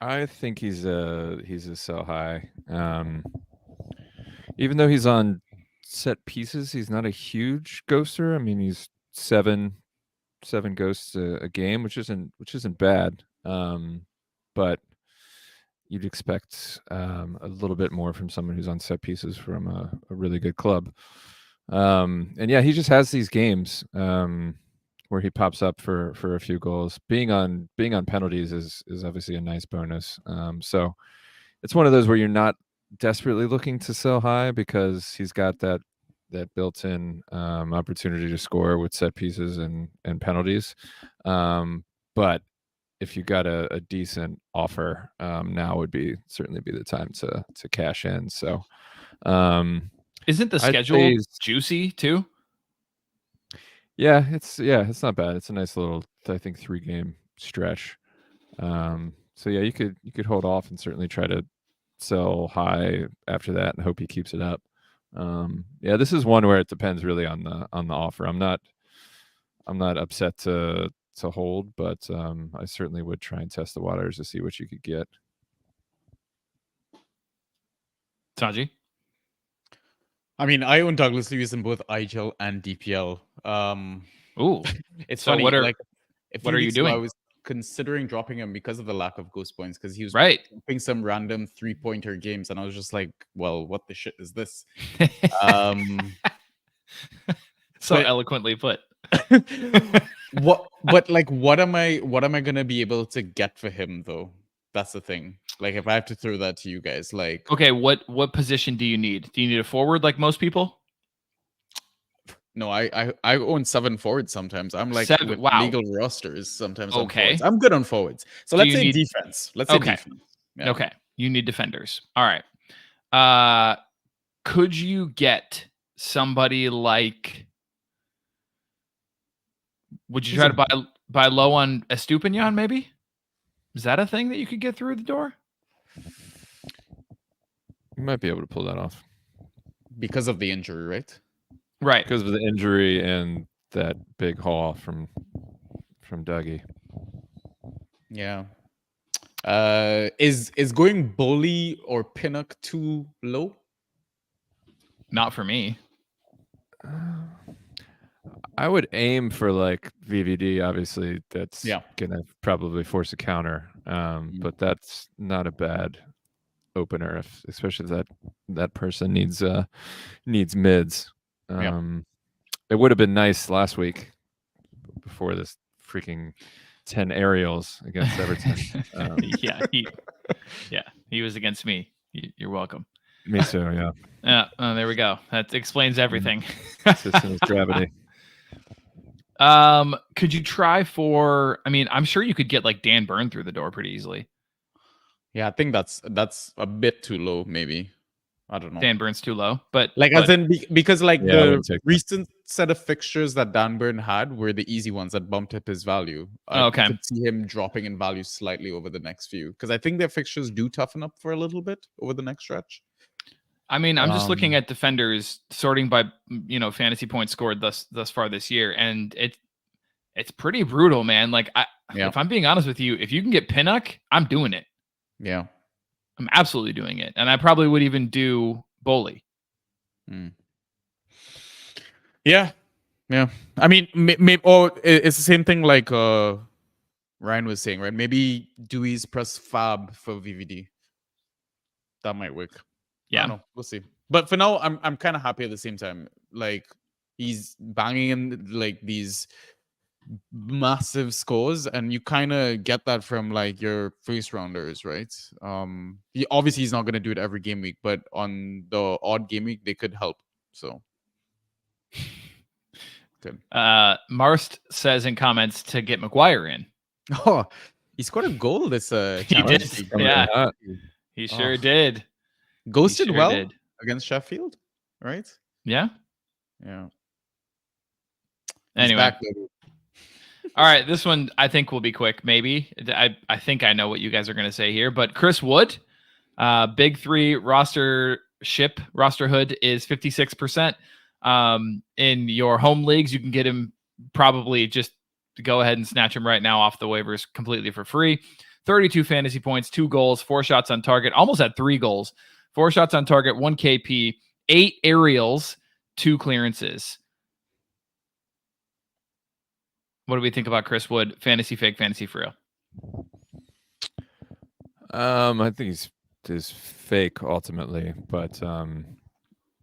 Speaker 4: I think he's a sell high. Even though he's on set pieces, he's not a huge ghoster. I mean, he's seven ghosts a game, which isn't bad. But you'd expect a little bit more from someone who's on set pieces from a really good club. And yeah, he just has these games where he pops up for a few goals. Being on penalties is obviously a nice bonus. So it's one of those where you're not desperately looking to sell high, because he's got that built-in opportunity to score with set pieces and penalties. But if you got a decent offer, now would certainly be the time to cash in. So,
Speaker 2: isn't the schedule juicy too?
Speaker 4: Yeah, it's not bad. It's a nice little, I think, 3-game stretch. So yeah, you could hold off and certainly try to sell high after that and hope he keeps it up. Yeah, this is one where it depends really on the offer. I'm not upset to hold, but I certainly would try and test the waters to see what you could get.
Speaker 2: Taji?
Speaker 3: I mean, I own Douglas Lewis in both IGL and DPL.
Speaker 2: Ooh,
Speaker 3: it's
Speaker 2: so
Speaker 3: funny.
Speaker 2: what are you doing?
Speaker 3: I was considering dropping him because of the lack of ghost points, because he was dropping some random 3-pointer games, and I was just like, well, what the shit is this?
Speaker 2: Eloquently put.
Speaker 3: What am I gonna be able to get for him though? That's the thing. Like, if I have to throw that to you guys, like,
Speaker 2: okay, what position do you need? Do you need a forward like most people?
Speaker 3: No, I own 7 forwards sometimes. I'm like
Speaker 2: 7,
Speaker 3: with
Speaker 2: wow.
Speaker 3: legal rosters sometimes.
Speaker 2: Okay,
Speaker 3: I'm good on forwards. So let's say defense. Let's say defense. Yeah.
Speaker 2: Okay, you need defenders. All right. Could you get somebody like? Would you try to buy low on Estupinian? Maybe, is that a thing that you could get through the door?
Speaker 4: You might be able to pull that off
Speaker 3: because of the injury, right?
Speaker 2: Right.
Speaker 4: because of the injury and that big haul from Dougie.
Speaker 3: Yeah. Is going Bully or Pinnock too low?
Speaker 2: Not for me.
Speaker 4: I would aim for like VVD. Obviously, that's
Speaker 3: Yeah.
Speaker 4: gonna probably force a counter, but that's not a bad opener, especially if that person needs mids. It would have been nice last week before this freaking 10 aerials against Everton.
Speaker 2: He was against me. You're welcome.
Speaker 4: Me too. Yeah.
Speaker 2: Yeah. There we go. That explains everything.
Speaker 4: System of gravity.
Speaker 2: Could you try for? I mean, I'm sure you could get like Dan Burn through the door pretty easily.
Speaker 3: Yeah, I think that's a bit too low, maybe. I don't know.
Speaker 2: Dan Burn's too low, but
Speaker 3: as in because like the
Speaker 4: take that.
Speaker 3: recent set of fixtures that Dan Burn had were the easy ones that bumped up his value.
Speaker 2: Okay.
Speaker 3: I could see him dropping in value slightly over the next few because I think their fixtures do toughen up for a little bit over the next stretch.
Speaker 2: I mean, I'm just looking at defenders sorting by fantasy points scored thus far this year, and it's pretty brutal, man. Like if I'm being honest with you, if you can get Pinnock, I'm doing it.
Speaker 3: Yeah.
Speaker 2: I'm absolutely doing it. And I probably would even do Boley.
Speaker 3: Yeah. Yeah. I mean, maybe, it's the same thing like Ryan was saying, right? Maybe Dewey's press Fab for VVD. That might work.
Speaker 2: Yeah.
Speaker 3: I don't know. We'll see. But for now, I'm kind of happy at the same time. Like, he's banging in like these massive scores, and you kind of get that from like your first rounders, right? Obviously he's not going to do it every game week, but on the odd game week they could help. So good.
Speaker 2: Marst says in comments to get McGuire in.
Speaker 3: Oh, he scored a goal this
Speaker 2: he did. Yeah, he sure did.
Speaker 3: Ghosted well against Sheffield, right?
Speaker 2: Yeah.
Speaker 3: Anyway.
Speaker 2: All right, this one I think will be quick. Maybe I think I know what you guys are going to say here, but Chris Wood, big three roster hood is 56%. In your home leagues, you can get him probably just to go ahead and snatch him right now off the waivers completely for free. 32 fantasy points, 2 goals, 4 shots on target, almost had 3 goals, 4 shots on target, 1 KP, 8 aerials, 2 clearances. What do we think about Chris Wood? Fantasy fake, fantasy for real?
Speaker 4: I think he's fake ultimately, but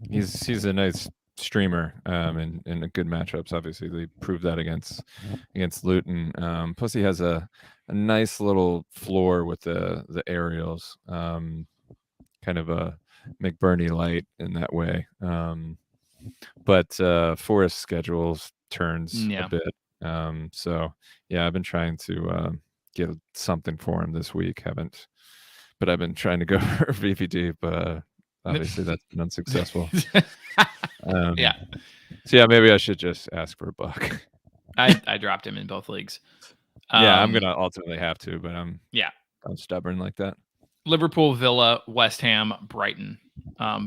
Speaker 4: he's a nice streamer in a good matchups. Obviously, they proved that against Luton. Plus, he has a nice little floor with the aerials, kind of a McBurney light in that way. But Forest schedules turns a bit. So yeah, I've been trying to get something for him this week. But I've been trying to go for VVD, but obviously that's been unsuccessful. So yeah, maybe I should just ask for a buck.
Speaker 2: I dropped him in both leagues.
Speaker 4: I'm gonna ultimately have to, but I'm stubborn like that.
Speaker 2: Liverpool, Villa, West Ham, Brighton,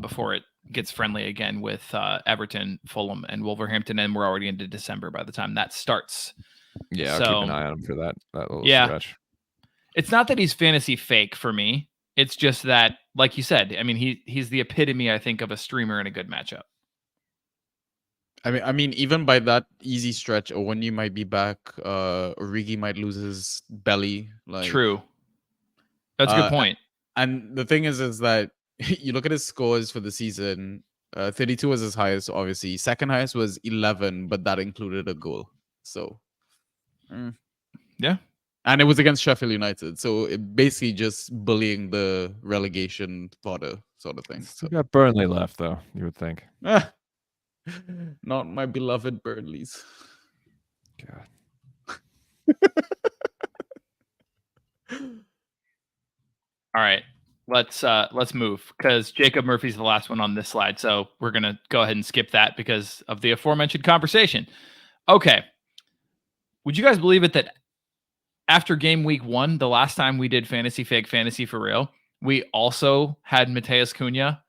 Speaker 2: before it gets friendly again with Everton, Fulham, and Wolverhampton, and we're already into December by the time that starts.
Speaker 4: Yeah, I'll keep an eye on him for that little stretch.
Speaker 2: It's not that he's fantasy fake for me. It's just that, like you said, I mean, he's the epitome, I think, of a streamer in a good matchup.
Speaker 3: I mean, even by that easy stretch, Owoni might be back. Origi might lose his belly.
Speaker 2: True. That's a good point.
Speaker 3: And the thing is that you look at his scores for the season. 32 was his highest, obviously. Second highest was 11, but that included a goal. So,
Speaker 2: yeah.
Speaker 3: And it was against Sheffield United. So it basically just bullying the relegation fodder sort of thing.
Speaker 4: Still got Burnley left, though, you would think.
Speaker 3: Not my beloved Burnleys.
Speaker 4: God.
Speaker 2: All right. Let's move because Jacob Murphy's the last one on this slide. So we're going to go ahead and skip that because of the aforementioned conversation. Okay. Would you guys believe it that after game week 1, the last time we did fantasy fake, fantasy for real, we also had Mateus Cunha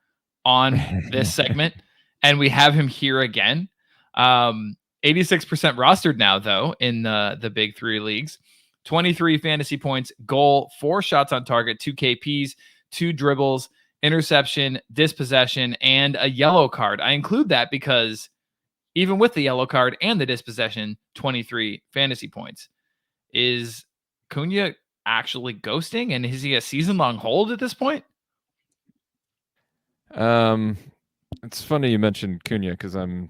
Speaker 2: on this segment, and we have him here again. 86% rostered now, though, in the big three leagues. 23 fantasy points, goal, 4 shots on target, 2 KPs, 2 dribbles, interception, dispossession, and a yellow card. I include that because even with the yellow card and the dispossession, 23 fantasy points. Is Cunha actually ghosting, and is he a season-long hold at this point?
Speaker 4: It's funny you mentioned Cunha because I'm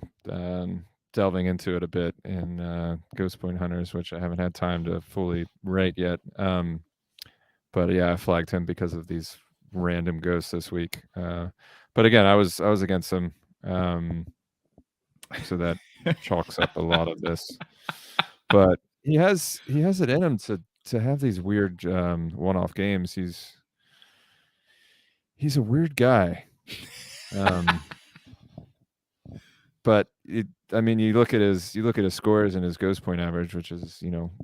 Speaker 4: delving into it a bit in Ghost Point Hunters, which I haven't had time to fully rate yet. But yeah, I flagged him because of these random ghosts this week. But again, I was against him, so that chalks up a lot of this. But he has it in him to have these weird one-off games. He's a weird guy. But you look at his scores and his ghost point average, which is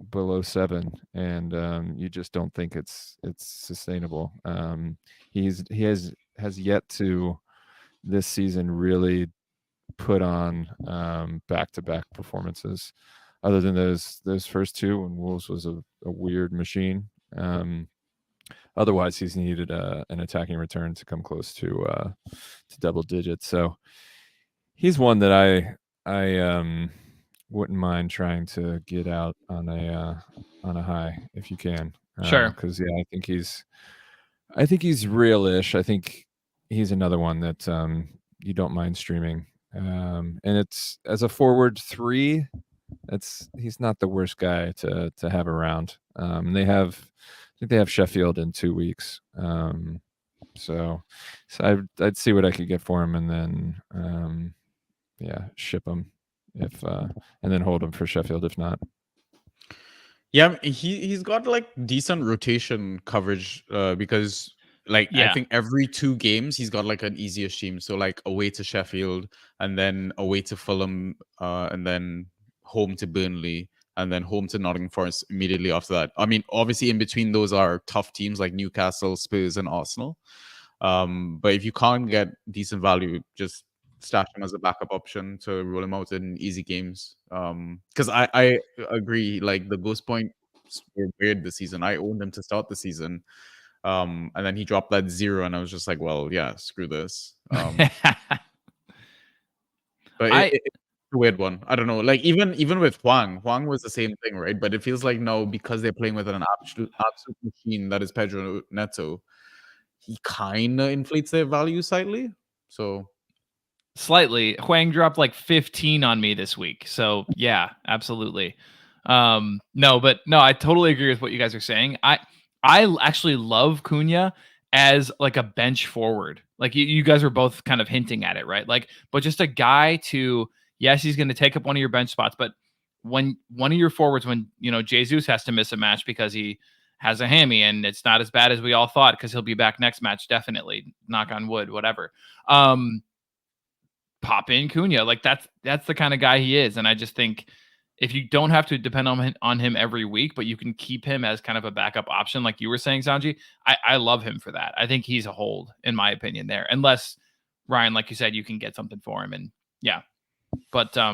Speaker 4: below 7, and you just don't think it's sustainable. He has yet to this season really put on back-to-back performances, other than those first 2 when Wolves was a weird machine. Otherwise, he's needed an attacking return to come close to double digits. So he's one that I wouldn't mind trying to get out on a high if you can.
Speaker 2: Sure.
Speaker 4: Because I think he's real-ish. I think he's another one that you don't mind streaming. And it's as a forward 3. He's not the worst guy to have around. I think they have Sheffield in 2 weeks. So I'd see what I could get for him, and then ship him and then hold him for Sheffield if not.
Speaker 3: Yeah, he's got like decent rotation coverage because I think every 2 games he's got like an easier team. So like away to Sheffield, and then away to Fulham, and then home to Burnley, and then home to Nottingham Forest immediately after that. I mean, obviously in between those are tough teams like Newcastle, Spurs, and Arsenal. But if you can't get decent value, just stash him as a backup option to roll him out in easy games. Because I agree, like the ghost points were weird this season. I owned him to start the season. And then he dropped that 0, and I was just like, well, yeah, screw this. But it's a weird one. I don't know. Like even with Huang was the same thing, right? But it feels like now, because they're playing with an absolute machine that is Pedro Neto, he kind of inflates their value slightly. So
Speaker 2: slightly. Huang dropped like 15 on me this week. So yeah, absolutely. No, I totally agree with what you guys are saying. I actually love Cunha as like a bench forward. Like you guys are both kind of hinting at it, right? Like, but just a guy to, yes, he's going to take up one of your bench spots, but when one of your forwards, when Jesus has to miss a match because he has a hammy, and it's not as bad as we all thought, because he'll be back next match, definitely, knock on wood, whatever. Pop in Cunha, like that's the kind of guy he is. And I just think if you don't have to depend on him every week, but you can keep him as kind of a backup option, like you were saying, Sanji, I love him for that. I think he's a hold, in my opinion, there, unless Ryan, like you said, you can get something for him. And yeah, but I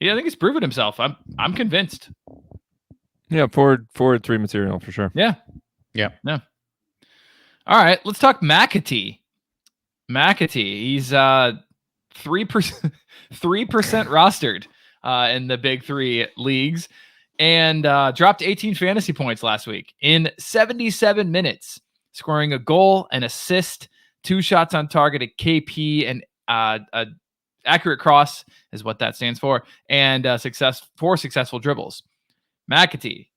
Speaker 2: think he's proven himself. I'm convinced.
Speaker 4: Yeah, forward 3 material for sure.
Speaker 2: Yeah. All right, let's talk McAtee. He's 3% rostered in the big 3 leagues, and dropped 18 fantasy points last week in 77 minutes, scoring a goal, an assist, 2 shots on target, a KP, and a accurate cross is what that stands for, and 4 successful dribbles. McAtee.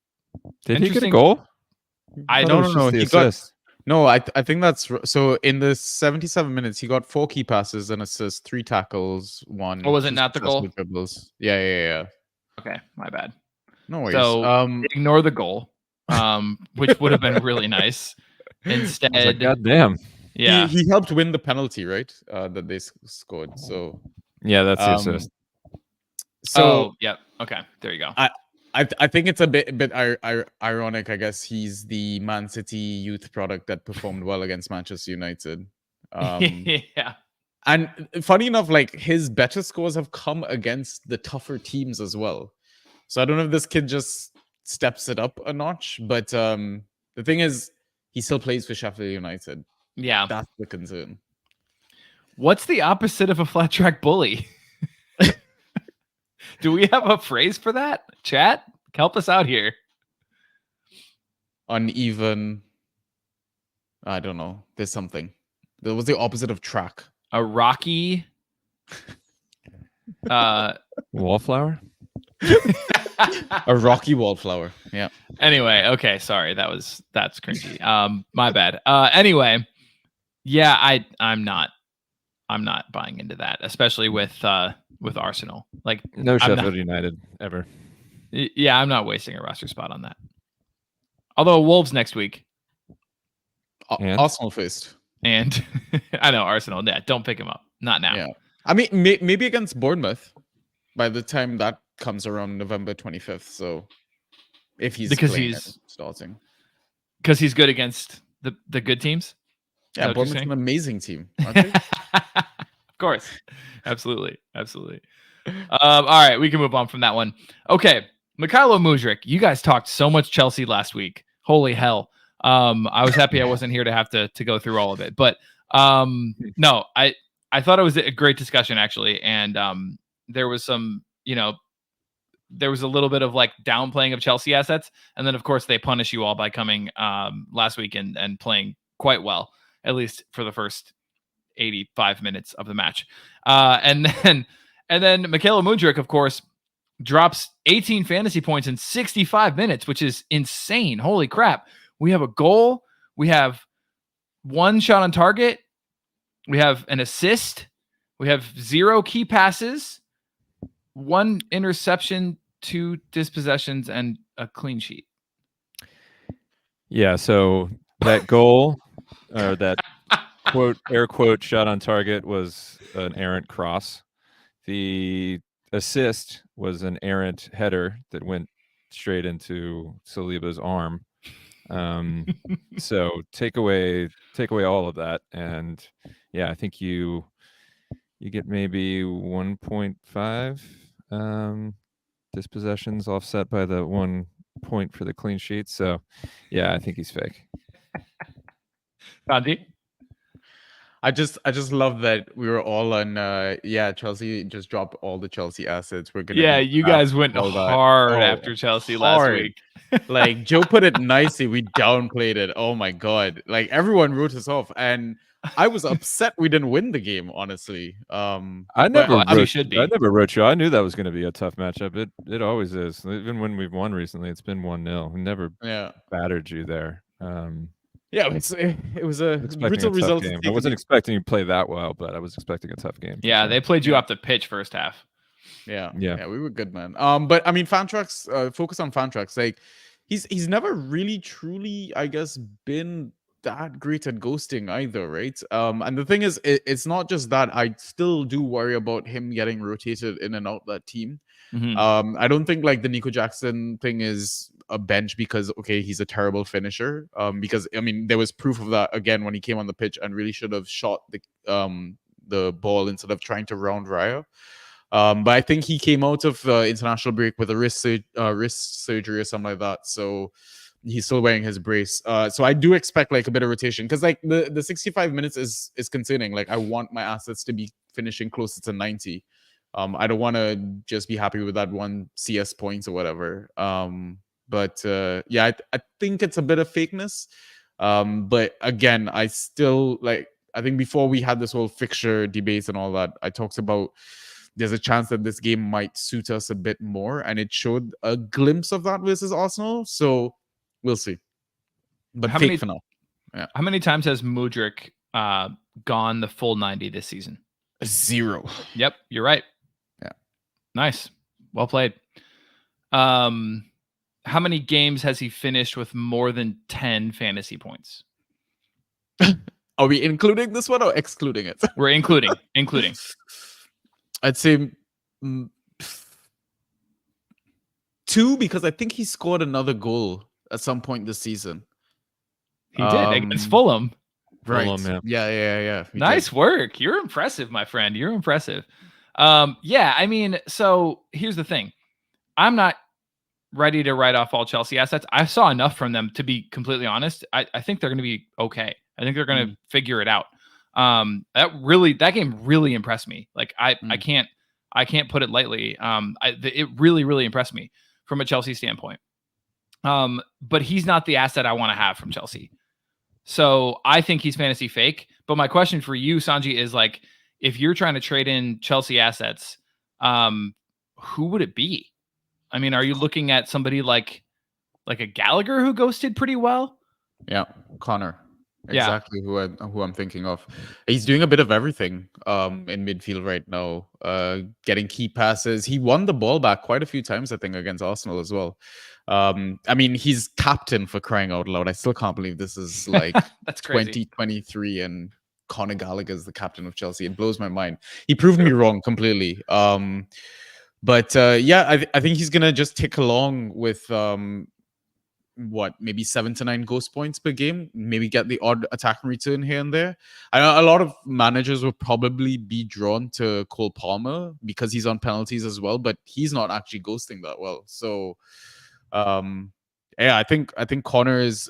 Speaker 4: Did he get a goal?
Speaker 2: I
Speaker 3: don't know.
Speaker 4: He got.
Speaker 3: No, I think that's so. In the 77 minutes, he got 4 key passes, and assists, 3 tackles, 1.
Speaker 2: Oh, was it not the goal?
Speaker 3: Dribbles. Yeah.
Speaker 2: Okay, my bad.
Speaker 3: No worries.
Speaker 2: So ignore the goal, which would have been really nice. Instead,
Speaker 4: God damn.
Speaker 2: Yeah,
Speaker 3: he helped win the penalty, right? That they scored. So
Speaker 4: yeah, that's the assist.
Speaker 3: So
Speaker 2: yeah, okay, there you go.
Speaker 3: I think it's a bit ironic. I guess he's the Man City youth product that performed well against Manchester United.
Speaker 2: Yeah.
Speaker 3: And funny enough, like his better scores have come against the tougher teams as well. So I don't know if this kid just steps it up a notch, but the thing is, he still plays for Sheffield United.
Speaker 2: Yeah.
Speaker 3: That's the concern.
Speaker 2: What's the opposite of a flat track bully? Do we have a phrase for that? Chat, help us out here.
Speaker 3: Uneven. I don't know. There's something. That was the opposite of track.
Speaker 2: A rocky
Speaker 4: Wallflower?
Speaker 3: A rocky wallflower. Yeah.
Speaker 2: Anyway, okay, sorry. That's cringy. My bad. Anyway, yeah, I'm not buying into that, especially with Arsenal. Like
Speaker 4: No Sheffield United ever.
Speaker 2: Yeah, I'm not wasting a roster spot on that. Although Wolves next week.
Speaker 3: Arsenal first.
Speaker 2: And I know Arsenal. Yeah, don't pick him up. Not now.
Speaker 3: Yeah. I mean, maybe against Bournemouth by the time that comes around November 25th. So if he's starting.
Speaker 2: Because he's good against the good teams?
Speaker 3: Yeah, Bournemouth's an amazing team, aren't they?
Speaker 2: Of course. Absolutely. All right, we can move on from that one. Okay, Mykhailo Mudryk. You guys talked so much Chelsea last week. Holy hell. I was happy I wasn't here to have to go through all of it. But no, I thought it was a great discussion, actually. And there was some, there was a little bit of like downplaying of Chelsea assets. And then, of course, they punish you all by coming last week and playing quite well, at least for the first 85 minutes of the match. And then Mykhailo Mudryk, of course, drops 18 fantasy points in 65 minutes, which is insane. Holy crap. We have a goal. We have one shot on target. We have an assist. We have 0 key passes, 1 interception, 2 dispossessions, and a clean sheet.
Speaker 4: Yeah, so that goal, or that air quote shot on target, was an errant cross. The assist was an errant header that went straight into Saliba's arm. So take away all of that, and yeah, I think you get maybe 1.5 dispossessions offset by the 1 point for the clean sheet. So yeah, I think he's fake.
Speaker 2: Gandhi?
Speaker 3: I just love that we were all on Chelsea just dropped all the Chelsea assets. We're gonna
Speaker 2: you guys went hard after Chelsea last week.
Speaker 3: Like Joe put it nicely, we downplayed it. Oh my god. Like everyone wrote us off, and I was upset we didn't win the game, honestly.
Speaker 4: I never wrote you. I knew that was gonna be a tough matchup. It always is. Even when we've won recently, it's been 1-0. We never battered you there.
Speaker 3: Yeah, it was a brutal result.
Speaker 4: I wasn't expecting you to play that well, but I was expecting a tough game.
Speaker 2: Yeah, they played you off the pitch first half.
Speaker 3: Yeah, we were good, man. But I mean, Fantrax, focus on Fantrax. Like, he's never really, truly, I guess, been that great at ghosting either, right? And the thing is, it's not just that. I still do worry about him getting rotated in and out that team.
Speaker 2: Mm-hmm.
Speaker 3: I don't think like the Nico Jackson thing is a bench because he's a terrible finisher. Because I mean there was proof of that again when he came on the pitch and really should have shot the ball instead of trying to round Raya. But I think he came out of international break with a wrist surgery or something like that. So he's still wearing his brace. So I do expect like a bit of rotation because like the 65 minutes is concerning. Like I want my assets to be finishing closer to 90. I don't want to just be happy with that 1 CS points or whatever. But I think it's a bit of fakeness. But again, I still I think before we had this whole fixture debates and all that, I talked about there's a chance that this game might suit us a bit more, and it showed a glimpse of that versus Arsenal. So we'll see. But fake for now. Yeah.
Speaker 2: How many times has Mudryk gone the full 90 this season?
Speaker 3: 0.
Speaker 2: Yep, you're right.
Speaker 3: Yeah.
Speaker 2: Nice. Well played. How many games has he finished with more than 10 fantasy points?
Speaker 3: Are we including this one or excluding it?
Speaker 2: We're including.
Speaker 3: I'd say 2 because I think he scored another goal at some point this season.
Speaker 2: He did against Fulham.
Speaker 3: Right.
Speaker 4: Fulham,
Speaker 3: Yeah.
Speaker 2: Nice work. You're impressive, my friend. You're impressive. Yeah, I mean, so here's the thing. I'm not ready to write off all Chelsea assets. I saw enough from them to be completely honest. I think they're going to be okay. I think they're going to figure it out. That game really impressed me. Like I can't put it lightly. It really impressed me from a Chelsea standpoint. But he's not the asset I want to have from Chelsea. So I think he's fantasy fake. But my question for you, Sanji, is like, if you're trying to trade in Chelsea assets, who would it be? I mean, are you looking at somebody like a Gallagher who ghosted pretty well?
Speaker 3: Yeah, Connor. Exactly who I'm thinking of. He's doing a bit of everything in midfield right now. Getting key passes. He won the ball back quite a few times, I think, against Arsenal as well. I mean, he's captain, for crying out loud. I still can't believe this is like
Speaker 2: that's crazy.
Speaker 3: 2023 and Conor Gallagher is the captain of Chelsea. It blows my mind. He proved me wrong completely. But yeah, I think he's gonna just tick along with maybe 7 to 9 ghost points per game, maybe get the odd attack and return here and there. I know a lot of managers will probably be drawn to Cole Palmer because he's on penalties as well, but he's not actually ghosting that well. So yeah, I think Connor is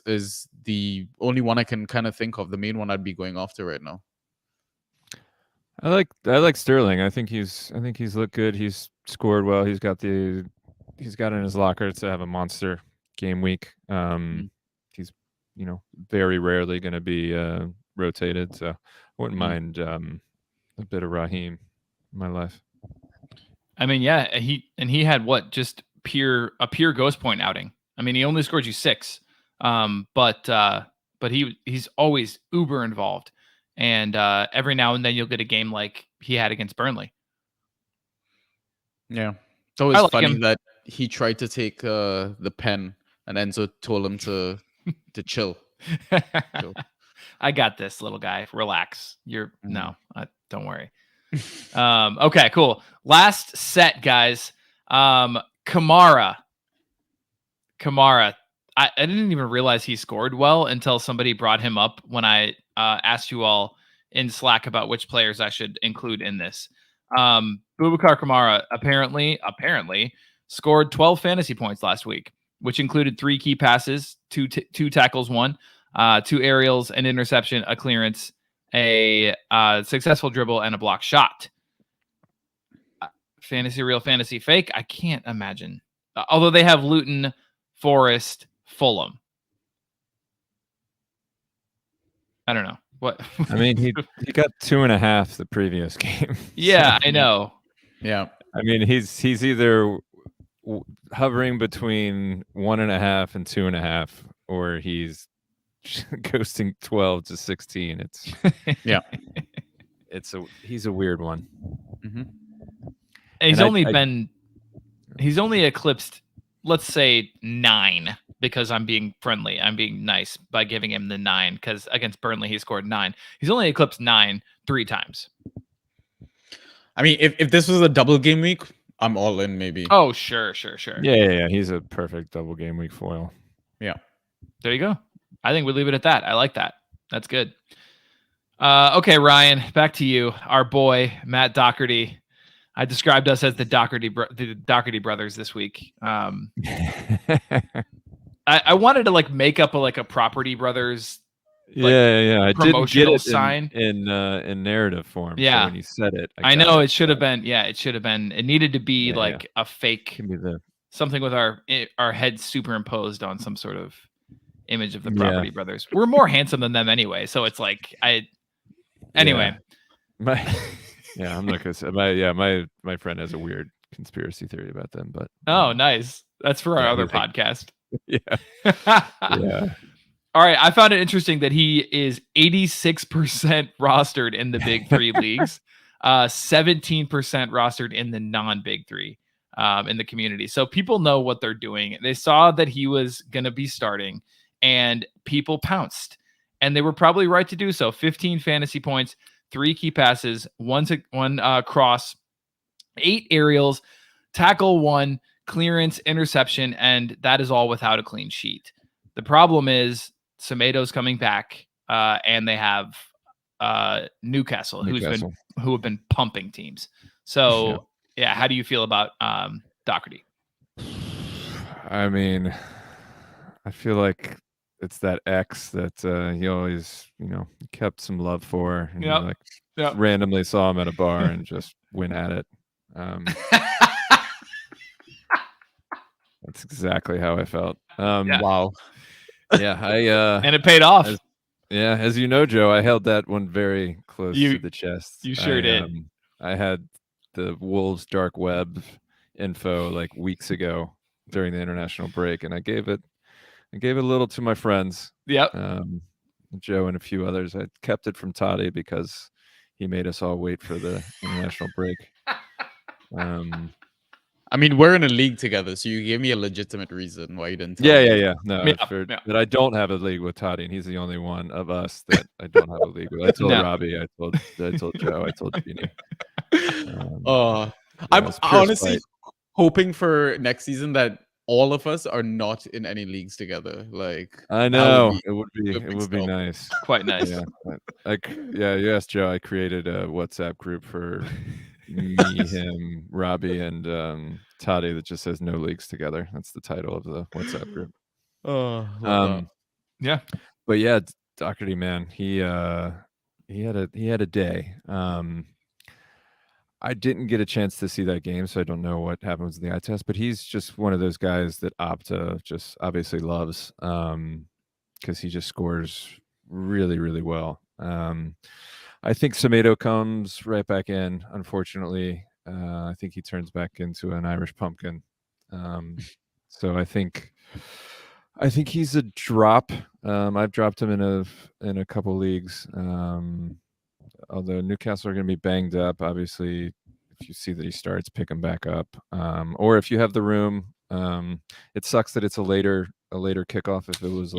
Speaker 3: the only one I can kind of think of, the main one I'd be going after right now.
Speaker 4: I like Sterling. I think he's looked good. He's scored well. He's got in his locker to have a monster game week. He's very rarely going to be rotated, so I wouldn't mind a bit of Raheem in my life. I
Speaker 2: mean, yeah, he had just a pure ghost point outing. I mean, he only scored you 6, but he's always uber involved, and every now and then you'll get a game like he had against Burnley.
Speaker 3: Yeah, it's always funny that he tried to take the pen. And Enzo told him to chill.
Speaker 2: I got this, little guy. Relax. Don't worry. Okay, cool. Last set, guys. Kamara. I didn't even realize he scored well until somebody brought him up when I asked you all in Slack about which players I should include in this. Boubacar Kamara apparently scored 12 fantasy points last week, which included 3 key passes, two tackles, 1, 2 aerials, an interception, a clearance, a successful dribble, and a block shot. Fantasy real, fantasy fake? I can't imagine. Although they have Luton, Forest, Fulham. I don't know. What?
Speaker 4: I mean, he got 2.5 the previous game.
Speaker 2: Yeah, I know.
Speaker 3: Yeah.
Speaker 4: I mean, he's either hovering between 1.5 and 2.5, or he's ghosting 12 to 16. It's
Speaker 3: yeah,
Speaker 4: he's a weird one.
Speaker 2: Mm-hmm. And he's only eclipsed, let's say, 9, because I'm being friendly. I'm being nice by giving him the 9, because against Burnley he scored 9. He's only eclipsed 9 3 times.
Speaker 3: I mean, if this was a double game week, I'm all in, maybe.
Speaker 2: Oh, sure.
Speaker 4: Yeah. He's a perfect double game week foil.
Speaker 3: Yeah.
Speaker 2: There you go. I think we'll leave it at that. I like that. That's good. Okay, Ryan, back to you. Our boy, Matt Doherty. I described us as the Doherty brothers this week. I wanted to make up a Property Brothers.
Speaker 4: Yeah. I didn't get it
Speaker 2: sign
Speaker 4: in narrative form.
Speaker 2: Yeah,
Speaker 4: so when you said it,
Speaker 2: I know it should have been. Yeah, it should have been. It needed to be a fake, something with our heads superimposed on some sort of image of the Property Brothers. We're more handsome than them anyway, so it's anyway.
Speaker 4: I'm not gonna say my friend has a weird conspiracy theory about them, but
Speaker 2: oh, nice. That's for our other podcast.
Speaker 4: Yeah.
Speaker 2: All right, I found it interesting that he is 86% rostered in the big 3 leagues, 17% rostered in the non-big 3 in the community. So people know what they're doing. They saw that he was going to be starting, and people pounced, and they were probably right to do so. 15 fantasy points, 3 key passes, one cross, 8 aerials, tackle 1, clearance, interception, and that is all without a clean sheet. The problem is Semedo's coming back, and they have Newcastle, who have been pumping teams. So yeah, how do you feel about Doherty?
Speaker 4: I mean, I feel like it's that ex that you always, kept some love for, and you randomly saw him at a bar and just went at it. That's exactly how I felt.
Speaker 3: Wow.
Speaker 4: Yeah,
Speaker 2: and it paid off.
Speaker 4: As you know, Joe, I held that one very close to the chest.
Speaker 2: You sure did.
Speaker 4: I had the Wolves dark web info like weeks ago during the international break, and I gave it a little to my friends.
Speaker 2: Yep.
Speaker 4: Joe and a few others. I kept it from Toddy because he made us all wait for the international break.
Speaker 3: I mean, we're in a league together, so you gave me a legitimate reason why you didn't tell me.
Speaker 4: Yeah. No, but I don't have a league with Toddy, and he's the only one of us that I don't have a league with. I told Robbie, I told Joe, I told Jeannie.
Speaker 3: I'm honestly hoping for next season that all of us are not in any leagues together. Like,
Speaker 4: I know it would be nice,
Speaker 2: quite nice.
Speaker 4: Yeah, you asked Joe. I created a WhatsApp group for me, him, Robbie, and Toddy that just says "No Leagues Together." That's the title of the WhatsApp group.
Speaker 2: Yeah,
Speaker 4: but yeah, Doherty, man, he had a day. I didn't get a chance to see that game, so I don't know what happens in the eye test. But he's just one of those guys that Opta just obviously loves, because he just scores really, really well. I think Semedo comes right back in. Unfortunately, I think he turns back into an Irish pumpkin. So I think he's a drop. I've dropped him in a couple leagues. Although Newcastle are going to be banged up, obviously, if you see that he starts, pick him back up. Or if you have the room, it sucks that it's a later kickoff. If it was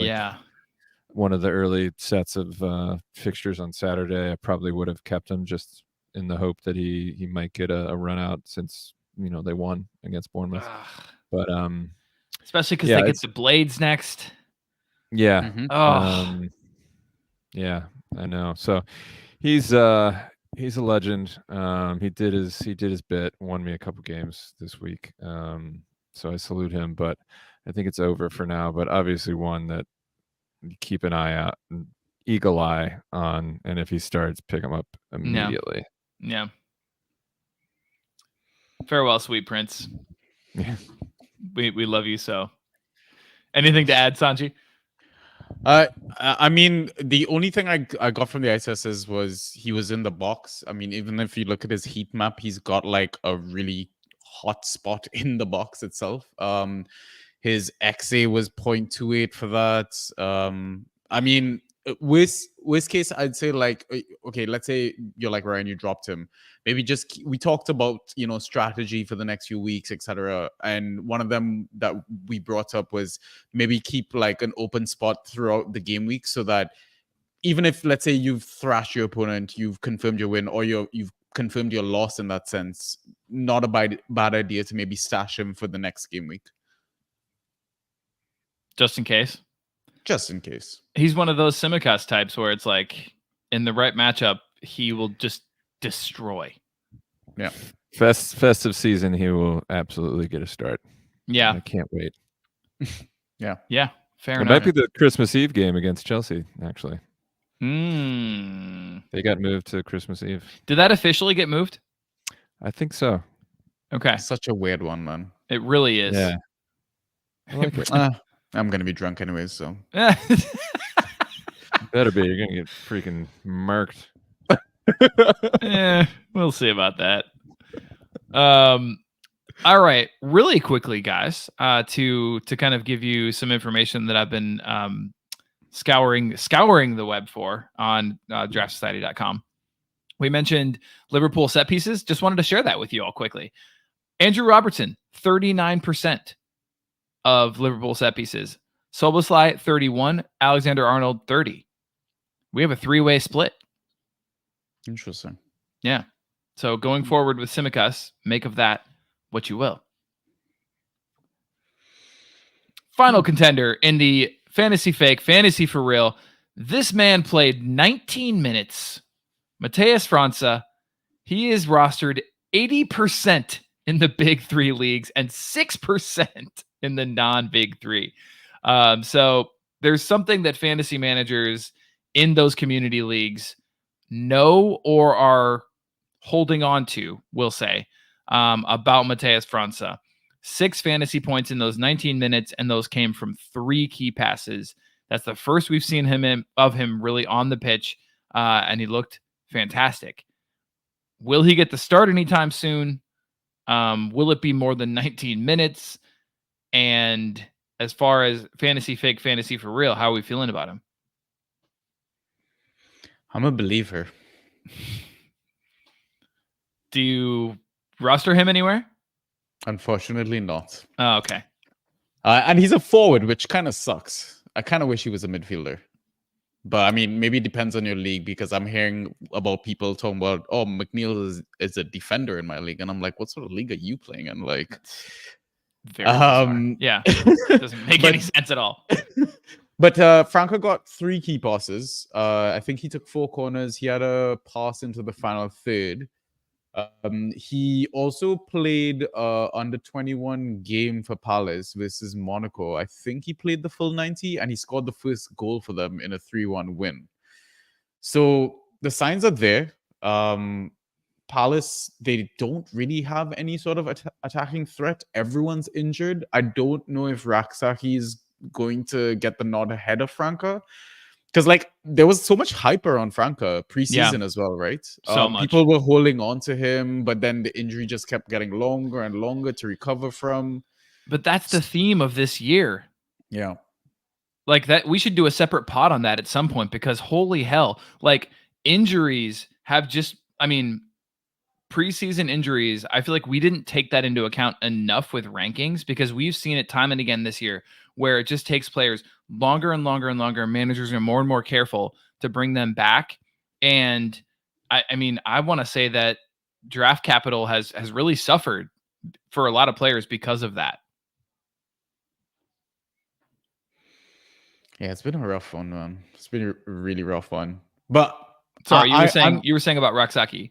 Speaker 4: one of the early sets of fixtures on Saturday, I probably would have kept him just in the hope that he might get a run out since they won against Bournemouth. But
Speaker 2: especially because they get the Blades next.
Speaker 4: Yeah.
Speaker 2: Mm-hmm.
Speaker 4: Yeah, I know. So he's a legend. He did his bit, won me a couple games this week. So I salute him, but I think it's over for now. But obviously one that you keep an eye out, eagle eye on, and if he starts, pick him up immediately.
Speaker 2: Yeah. Farewell, sweet prince.
Speaker 4: Yeah.
Speaker 2: We love you so. Anything to add, Sanji?
Speaker 3: I mean, the only thing I got from the ISSs was he was in the box. I mean, even if you look at his heat map, he's got like a really hot spot in the box itself. His XA was 0.28 for that. I mean, worst case, I'd say like, okay, let's say you're like Ryan, you dropped him. Maybe we talked about, strategy for the next few weeks, etc. And one of them that we brought up was maybe keep like an open spot throughout the game week, so that even if, let's say, you've thrashed your opponent, you've confirmed your win, or you've confirmed your loss in that sense, not a bad idea to maybe stash him for the next game week.
Speaker 2: Just in case.
Speaker 3: He's
Speaker 2: one of those Simicast types where it's like in the right matchup, he will just destroy.
Speaker 3: Yeah.
Speaker 4: Festive season, he will absolutely get a start.
Speaker 2: Yeah.
Speaker 4: I can't wait.
Speaker 3: Yeah.
Speaker 2: Fair
Speaker 4: enough. It might be the Christmas Eve game against Chelsea, actually. They got moved to Christmas Eve.
Speaker 2: Did that officially get moved?
Speaker 4: I think so.
Speaker 2: Okay.
Speaker 3: Such a weird one, man.
Speaker 2: It really is.
Speaker 4: Yeah. I like it.
Speaker 3: I'm going to be drunk anyways, so.
Speaker 4: Better be. You're going to get freaking murked.
Speaker 2: We'll see about that. All right. Really quickly, guys, to kind of give you some information that I've been scouring the web for on draftsociety.com. We mentioned Liverpool set pieces. Just wanted to share that with you all quickly. Andrew Robertson, 39% of Liverpool set pieces. Szoboszlai, 31. Alexander-Arnold, 30. We have a three-way split.
Speaker 3: Interesting.
Speaker 2: Yeah. So going forward with Simicast, make of that what you will. final contender in the fantasy fake, fantasy for real. This man played 19 minutes. Mateus França. He is rostered 80% in the big three leagues and 6% in the non-big three. So there's something that fantasy managers in those community leagues know or are holding on to, we'll say, about Mateus França. 6 fantasy points in those 19 minutes, and those came from 3 key passes. That's the first we've seen of him really on the pitch, and he looked fantastic. Will he get the start anytime soon? Will it be more than 19 minutes? And as far as fantasy fake, fantasy for real, how are we feeling about him?
Speaker 3: I'm a believer.
Speaker 2: Do you roster him anywhere?
Speaker 3: Unfortunately not.
Speaker 2: Oh, okay.
Speaker 3: And he's a forward, which kind of sucks. I kind of wish he was a midfielder. But I mean, maybe it depends on your league, because I'm hearing about people talking about, oh, McNeil is a defender in my league. And I'm like, what sort of league are you playing in? Like,
Speaker 2: very bizarre. Yeah. Doesn't make any sense at all.
Speaker 3: But Franco got 3 key passes. I think he took 4 corners. He had a pass into the final third. He also played under 21 game for Palace versus Monaco. I think he played the full 90, and he scored the first goal for them in a 3-1 win. So the signs are there. Palace, they don't really have any sort of attacking threat. Everyone's injured. I don't know if Raksaki is going to get the nod ahead of Franca. Because, like, there was so much hype around Franca preseason as well, right?
Speaker 2: So much.
Speaker 3: People were holding on to him, but then the injury just kept getting longer and longer to recover from.
Speaker 2: But that's the theme of this year.
Speaker 3: Yeah.
Speaker 2: Like that, we should do a separate pod on that at some point, because holy hell, like injuries have just, I mean, preseason injuries, I feel like we didn't take that into account enough with rankings, because we've seen it time and again this year where it just takes players longer and longer and longer. Managers are more and more careful to bring them back. And I mean, I want to say that draft capital has really suffered for a lot of players because of that.
Speaker 3: Yeah, it's been a rough one, man. It's been a really rough one. But
Speaker 2: sorry, you were saying about Raksaki.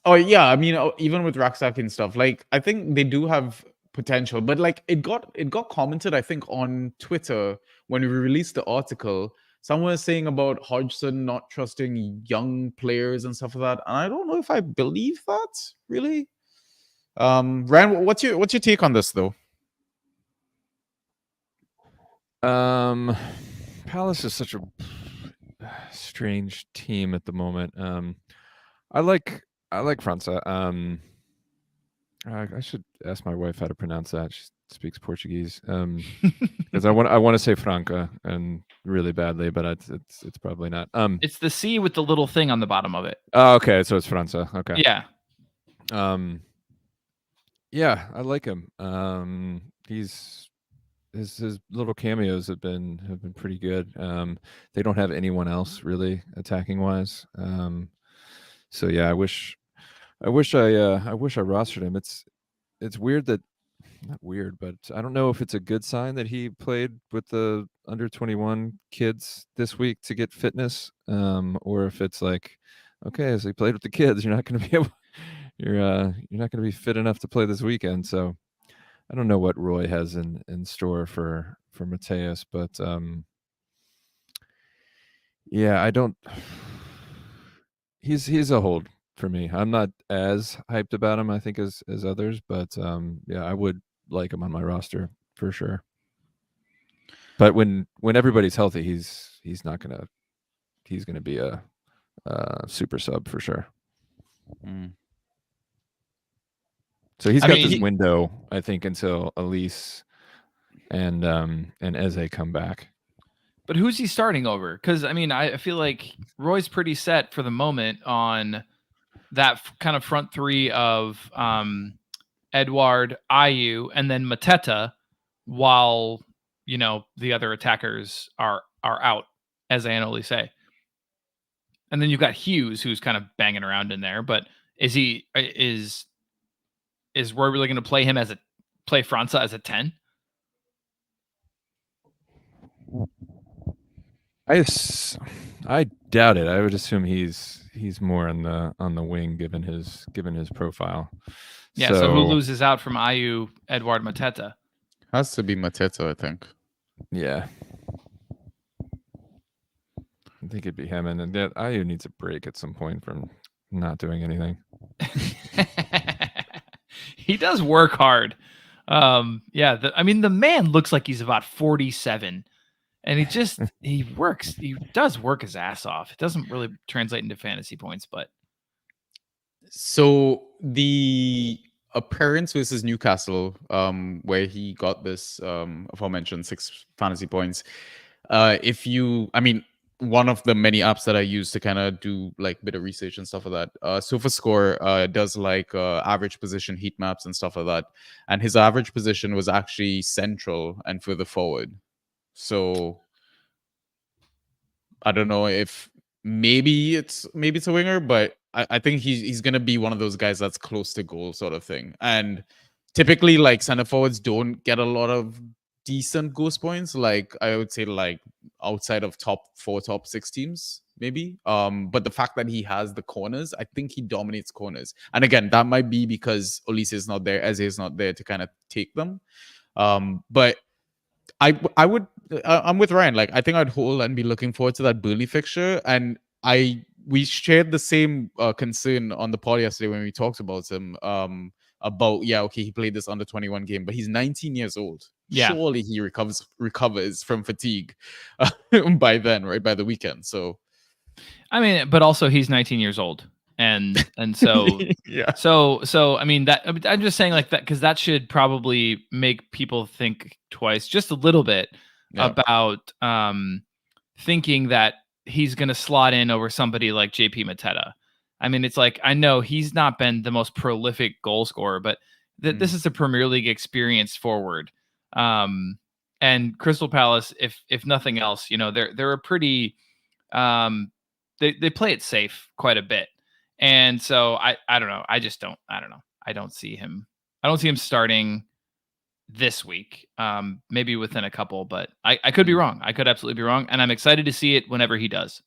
Speaker 3: Oh yeah, I mean, even with Raksaki and stuff, like I think they do have potential, but like it got commented, I think, on Twitter when we released the article. Someone was saying about Hodgson not trusting young players and stuff like that, and I don't know if I believe that really. Ryan, what's your take on this though?
Speaker 4: Palace is such a strange team at the moment. I like França. I should ask my wife how to pronounce that. She speaks Portuguese. Because I want to say Franca and really badly, but it's probably not.
Speaker 2: It's the C with the little thing on the bottom of it.
Speaker 4: Oh, okay, so it's França. Okay.
Speaker 2: Yeah.
Speaker 4: Yeah, I like him. His little cameos have been pretty good. They don't have anyone else really attacking wise. So yeah, I wish I rostered him. It's weird that, not weird, but I don't know if it's a good sign that he played with the under 21 kids this week to get fitness, or if it's like, okay, so he played with the kids, you're not going to be able, you're not going to be fit enough to play this weekend. So I don't know what Roy has in store for Mateus, but yeah, I don't. He's a hold for me. I'm not as hyped about him, I think, as others, but yeah, I would like him on my roster for sure. But when everybody's healthy, he's gonna be a super sub for sure. So he's got this window, I think, until Elise and Eze come back.
Speaker 2: But who's he starting over? Because I mean, I feel like Roy's pretty set for the moment on that kind of front three of Edouard, Ayew, and then Mateta, while the other attackers are out, as Anoli say. And then you've got Hughes, who's kind of banging around in there. But is Roy really going to play França as a 10?
Speaker 4: I doubt it. I would assume he's more on the wing given his profile.
Speaker 2: Yeah. So who loses out from Ayew, Edouard Mateta?
Speaker 3: Has to be Mateta, I think.
Speaker 4: Yeah. I think it'd be him, and then Ayew needs a break at some point from not doing anything.
Speaker 2: He does work hard. Yeah, I mean, the man looks like he's about 47, and he works. He does work his ass off. It doesn't really translate into fantasy points, but
Speaker 3: so the appearance versus Newcastle, where he got this aforementioned 6 fantasy points. One of the many apps that I use to kind of do like a bit of research and stuff like that. SofaScore does like average position heat maps and stuff like that. And his average position was actually central and further forward. So I don't know if maybe it's a winger, but I think he's gonna be one of those guys that's close to goal sort of thing. And typically like center forwards don't get a lot of decent ghost points, like I would say like outside of top 4, top 6 teams maybe. But the fact that he has the corners, I think he dominates corners. And again, that might be because Olise is not there, Eze is not there to kind of take them. But I would I'm with Ryan. Like I think I'd hold and be looking forward to that Burnley fixture. And we shared the same concern on the pod yesterday when we talked about him. About he played this under 21 game, but he's 19 years old.
Speaker 2: Yeah.
Speaker 3: Surely he recovers from fatigue by then, right? By the weekend. So
Speaker 2: I mean, but also he's 19 years old, and so
Speaker 3: yeah.
Speaker 2: So I mean I'm just saying like that because that should probably make people think twice, just a little bit, about thinking that he's going to slot in over somebody like JP Mateta. I mean, it's like, I know he's not been the most prolific goal scorer, but this is a Premier League experienced forward. And Crystal Palace, if nothing else, you know, they're a pretty, they play it safe quite a bit. And so I don't know. I don't know. I don't see him starting this week. Maybe within a couple, but I could be wrong. I could absolutely be wrong. And I'm excited to see it whenever he does.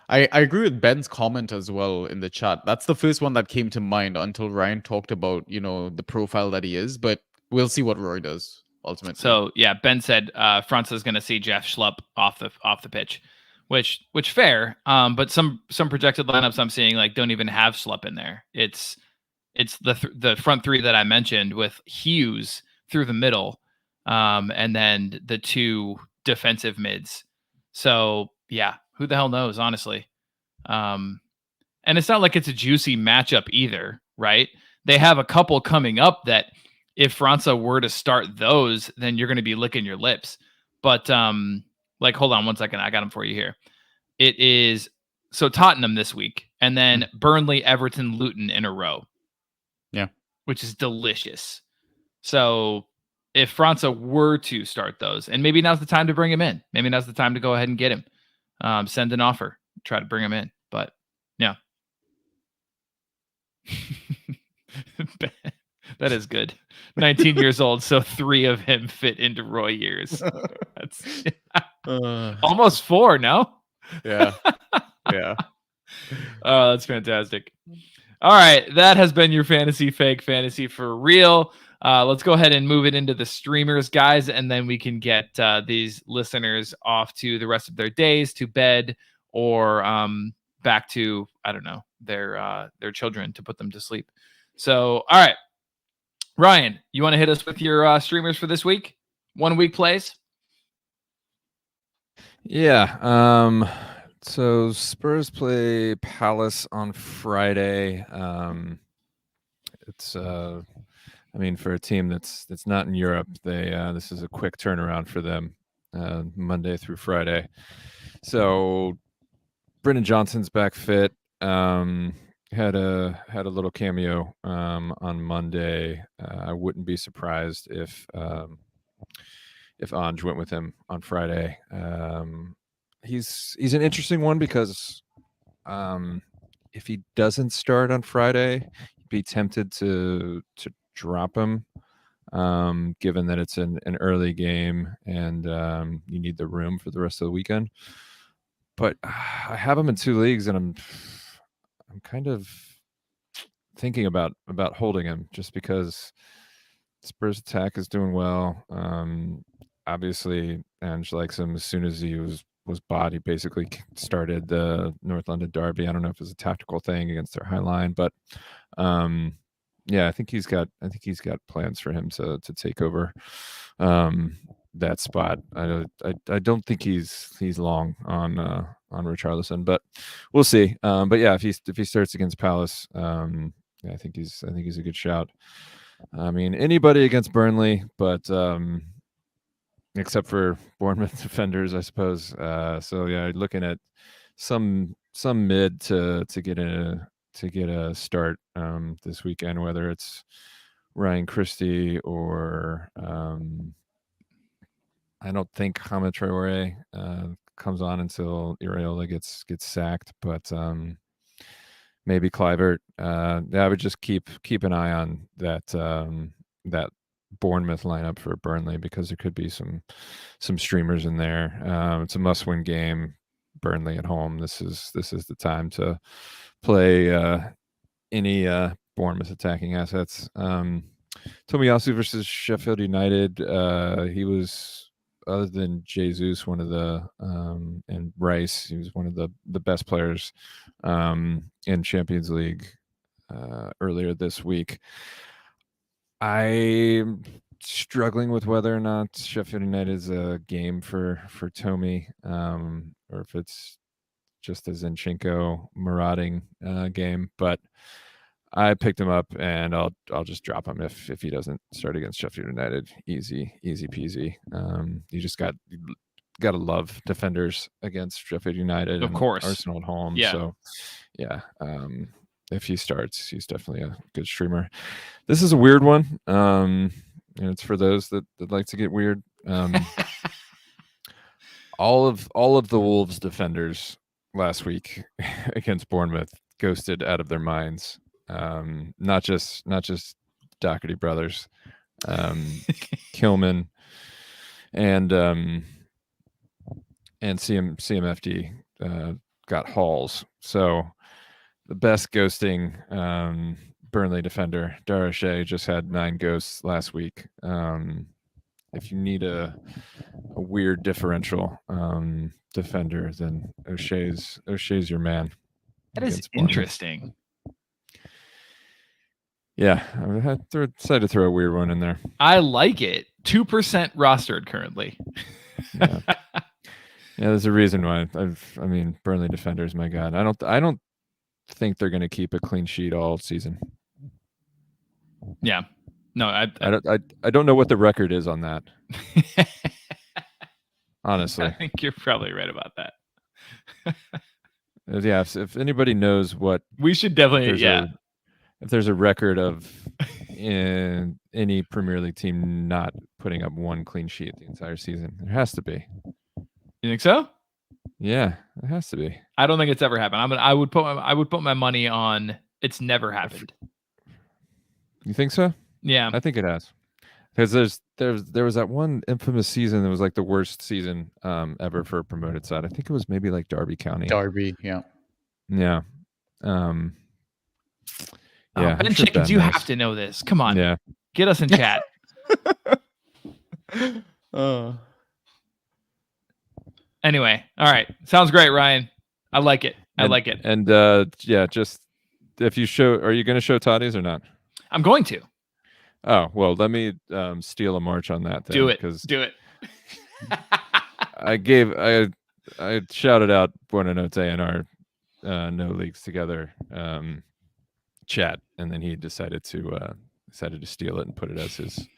Speaker 3: I agree with Ben's comment as well in the chat. That's the first one that came to mind until Ryan talked about, you know, the profile that he is, but we'll see what Roy does ultimately.
Speaker 2: So yeah, Ben said França is going to see Jeff Schlupp off the pitch, which fair. But some projected lineups I'm seeing like don't even have Schlupp in there. It's the front three that I mentioned with Hughes through the middle, and then the 2 defensive mids. So yeah, who the hell knows, honestly. And it's not like it's a juicy matchup either, right? They have a couple coming up that if França were to start those, then you're going to be licking your lips. But like, hold on one second. I got them for you here. It is so Tottenham this week, and then Burnley, Everton, Luton in a row.
Speaker 3: Yeah. Which
Speaker 2: is delicious. So if França were to start those, and maybe now's the time to bring him in. Maybe now's the time to go ahead and get him. Send an offer, try to bring him in. But yeah. That is good. 19 years old, so 3 of him fit into Roy years. That's almost 4, no?
Speaker 3: Yeah. Yeah.
Speaker 2: Oh, that's fantastic. All right, that has been your fantasy fake fantasy for real. Let's go ahead and move it into the streamers, guys, and then we can get these listeners off to the rest of their days, to bed, or back to, I don't know, their children to put them to sleep. So, all right, Ryan, you want to hit us with your streamers for this week? 1 week plays?
Speaker 4: Yeah. So Spurs play Palace on Friday. It's I mean, for a team that's not in Europe, this is a quick turnaround for them, Monday through Friday. So Brendan Johnson's back fit. Had a little cameo on Monday. I wouldn't be surprised if Ange went with him on Friday. He's an interesting one because if he doesn't start on Friday, you'd be tempted to drop him given that it's an early game and you need the room for the rest of the weekend. But I have him in 2 leagues, and I'm kind of thinking about holding him just because Spurs attack is doing well. Obviously, Ange likes him. As soon as he was bought, he basically started the North London derby. I don't know if it's a tactical thing against their high line, but yeah, I think he's got plans for him to take over that spot. I don't think he's long on Richarlison, but we'll see. But yeah, if he starts against Palace, yeah, I think he's a good shout. I mean, anybody against Burnley, but except for Bournemouth defenders, I suppose. So yeah, looking at some mid to get a start this weekend, whether it's Ryan Christie or I don't think Hama Traore comes on until Iraola gets sacked, but maybe Kluivert. I would just keep an eye on that Bournemouth lineup for Burnley, because there could be some streamers in there. It's a must-win game. Burnley at home. This is the time to play any Bournemouth attacking assets. Tomiyasu versus Sheffield United. He was, other than Jesus, one of the and Rice, he was one of the best players in Champions League earlier this week. I'm struggling with whether or not Sheffield United is a game for Tommy, or if it's just a Zinchenko marauding game. But I picked him up, and I'll just drop him if he doesn't start against Sheffield United. Easy peasy. You just got to love defenders against Sheffield United,
Speaker 2: of course.
Speaker 4: Arsenal at home.
Speaker 2: Yeah.
Speaker 4: So yeah, if he starts, he's definitely a good streamer. This is a weird one. And it's for those that like to get weird. All of the Wolves defenders last week against Bournemouth ghosted out of their minds. Not just Doherty brothers, Kilman and CMFD got hauls. So the best ghosting Burnley defender, Dara O'Shea, just had 9 ghosts last week. If you need a weird differential defender, then O'Shea's your man.
Speaker 2: That is interesting.
Speaker 4: Yeah, I decided to throw a weird one in there.
Speaker 2: I like it. 2% rostered currently.
Speaker 4: Yeah. Yeah, there's a reason why. I mean, Burnley defenders, my God. I don't think they're going to keep a clean sheet all season.
Speaker 2: Yeah. No,
Speaker 4: I don't know what the record is on that. Honestly.
Speaker 2: I think you're probably right about that.
Speaker 4: Yeah, if anybody knows what,
Speaker 2: we should definitely,
Speaker 4: if there's a record of in any Premier League team not putting up one clean sheet the entire season, there has to be.
Speaker 2: You think so?
Speaker 4: Yeah, it has to be.
Speaker 2: I don't think it's ever happened. I would put my money on it's never happened.
Speaker 4: You think so?
Speaker 2: Yeah,
Speaker 4: I think it has. Because there was that one infamous season that was like the worst season ever for a promoted side. I think it was maybe like Derby County.
Speaker 3: Derby, yeah.
Speaker 4: Yeah. Yeah.
Speaker 2: Ben Chickens, you have to know this. Come on.
Speaker 4: Yeah.
Speaker 2: Get us in chat. Anyway, all right. Sounds great, Ryan. I like it. I like it.
Speaker 4: And yeah, just if you are you going to show Toddies or not?
Speaker 2: I'm going to.
Speaker 4: Oh, well, let me steal a march on that. Then,
Speaker 2: do it.
Speaker 4: Do it. I shouted out Buonanotte in our No Leagues Together chat, and then he decided to steal it and put it as his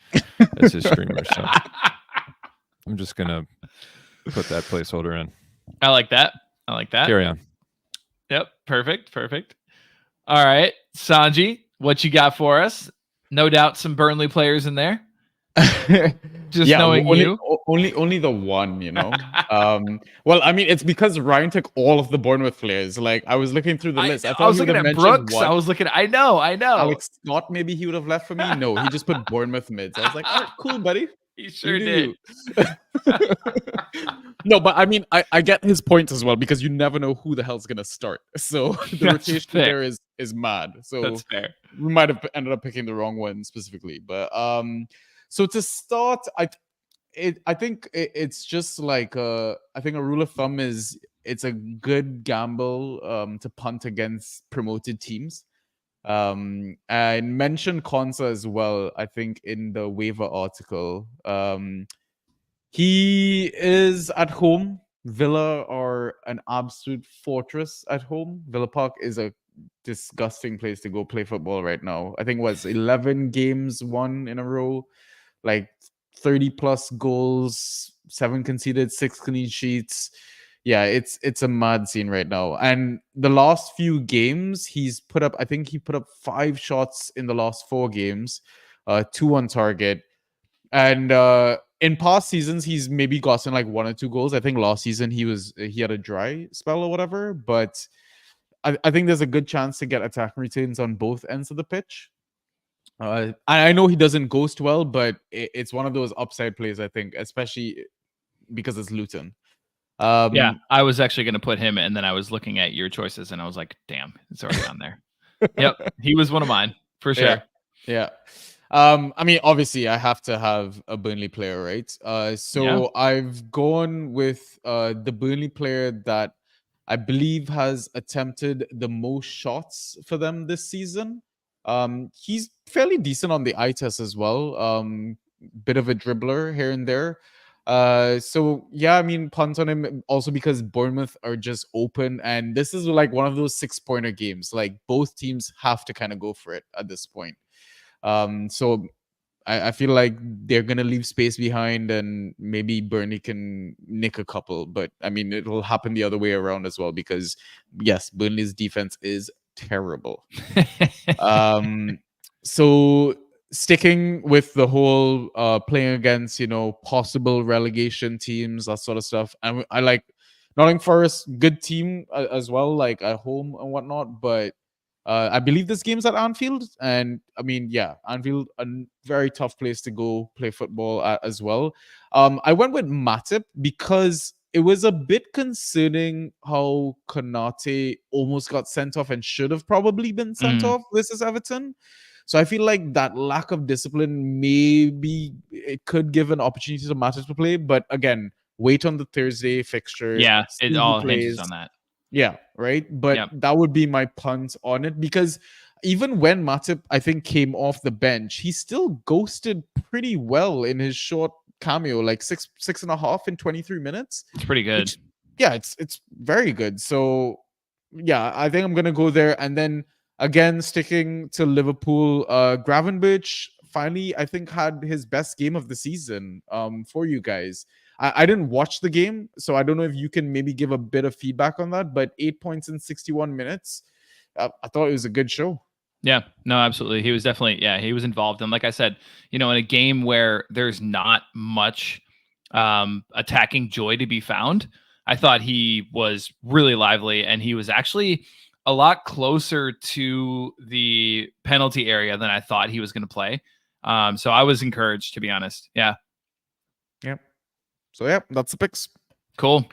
Speaker 4: streamer. So I'm just gonna put that placeholder in.
Speaker 2: I like that.
Speaker 4: Carry on.
Speaker 2: Yep. Perfect. All right, Sanji, what you got for us? No doubt some Burnley players in there. Just
Speaker 3: Yeah,
Speaker 2: knowing you.
Speaker 3: only the one, you know. Well, I mean, it's because Ryan took all of the Bournemouth players. Like, I was looking through the list. I
Speaker 2: I
Speaker 3: thought
Speaker 2: was
Speaker 3: he would
Speaker 2: looking
Speaker 3: have
Speaker 2: at
Speaker 3: mentioned
Speaker 2: Brooks. I was looking. I know.
Speaker 3: Alex Scott, maybe he would have left for me. No, he just put Bournemouth mids. I was like, all right, cool, buddy.
Speaker 2: He sure
Speaker 3: You do
Speaker 2: did.
Speaker 3: you. No, but I mean, I get his point as well, because you never know who the hell's gonna start. So the
Speaker 2: That's
Speaker 3: rotation
Speaker 2: fair.
Speaker 3: there is mad. So
Speaker 2: That's fair.
Speaker 3: we might have ended up picking the wrong one specifically. But so to start, I think it's just like I think a rule of thumb is it's a good gamble to punt against promoted teams. I mentioned Konsa as well, I think, in the waiver article. He is at home. Villa are an absolute fortress at home. Villa Park is a disgusting place to go play football right now. I think it was 11 games won in a row, like 30 plus goals, 7 conceded, 6 clean sheets. Yeah, it's a mad scene right now. And the last few games, he's put up, I think he put up 5 shots in the last 4 games, 2 on target. And in past seasons, he's maybe gotten like 1 or 2 goals. I think last season he had a dry spell or whatever, but I think there's a good chance to get attack routines on both ends of the pitch. I know he doesn't ghost well, but it's one of those upside plays, I think, especially because it's Luton.
Speaker 2: Yeah, I was actually going to put him, and then I was looking at your choices, and I was like, damn, it's already on there. Yep, he was one of mine for sure.
Speaker 3: Yeah. I mean, obviously, I have to have a Burnley player, right? So I've gone with the Burnley player that I believe has attempted the most shots for them this season. He's fairly decent on the eye test as well. Bit of a dribbler here and there. So yeah, I mean, punt on him also because Bournemouth are just open, and this is like one of those 6-pointer games. Like, both teams have to kind of go for it at this point. So I feel like they're gonna leave space behind, and maybe Burnley can nick a couple. But I mean, it'll happen the other way around as well, because yes, Burnley's defense is terrible. So sticking with the whole playing against, you know, possible relegation teams, that sort of stuff. I like Nottingham Forest, good team as well, like at home and whatnot. But I believe this game's at Anfield, and I mean, yeah, Anfield, a very tough place to go play football at as well. I went with Matip because it was a bit concerning how Konate almost got sent off and should have probably been sent off versus Everton. So I feel like that lack of discipline, maybe it could give an opportunity to Matip to play. But again, wait on the Thursday fixture.
Speaker 2: Yeah, it all hinges on that.
Speaker 3: Yeah, right. But that would be my punt on it, because even when Matip, I think, came off the bench, he still ghosted pretty well in his short cameo, like 6.5 in 23 minutes.
Speaker 2: It's pretty good.
Speaker 3: Which, yeah, it's very good. So yeah, I think I'm gonna go there. And then again, sticking to Liverpool, Gravenberch finally, I think, had his best game of the season for you guys. I didn't watch the game, so I don't know if you can maybe give a bit of feedback on that, but 8 points in 61 minutes. I thought it was a good show.
Speaker 2: Yeah, no, absolutely. He was definitely, he was involved. And like I said, you know, in a game where there's not much attacking joy to be found, I thought he was really lively, and he was actually a lot closer to the penalty area than I thought he was going to play. So I was encouraged, to be honest. Yeah.
Speaker 3: Yep. So yeah, that's the picks.
Speaker 2: Cool.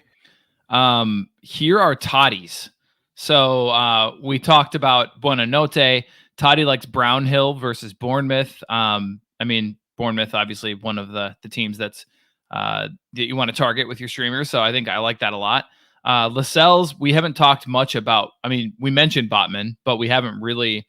Speaker 2: Here are Toddy's. So we talked about Buonanotte. Toddy likes Brownhill versus Bournemouth. I mean, Bournemouth, obviously one of the teams that you want to target with your streamers. So I think I like that a lot. Lascelles, we haven't talked much about. I mean, we mentioned Botman, but we haven't really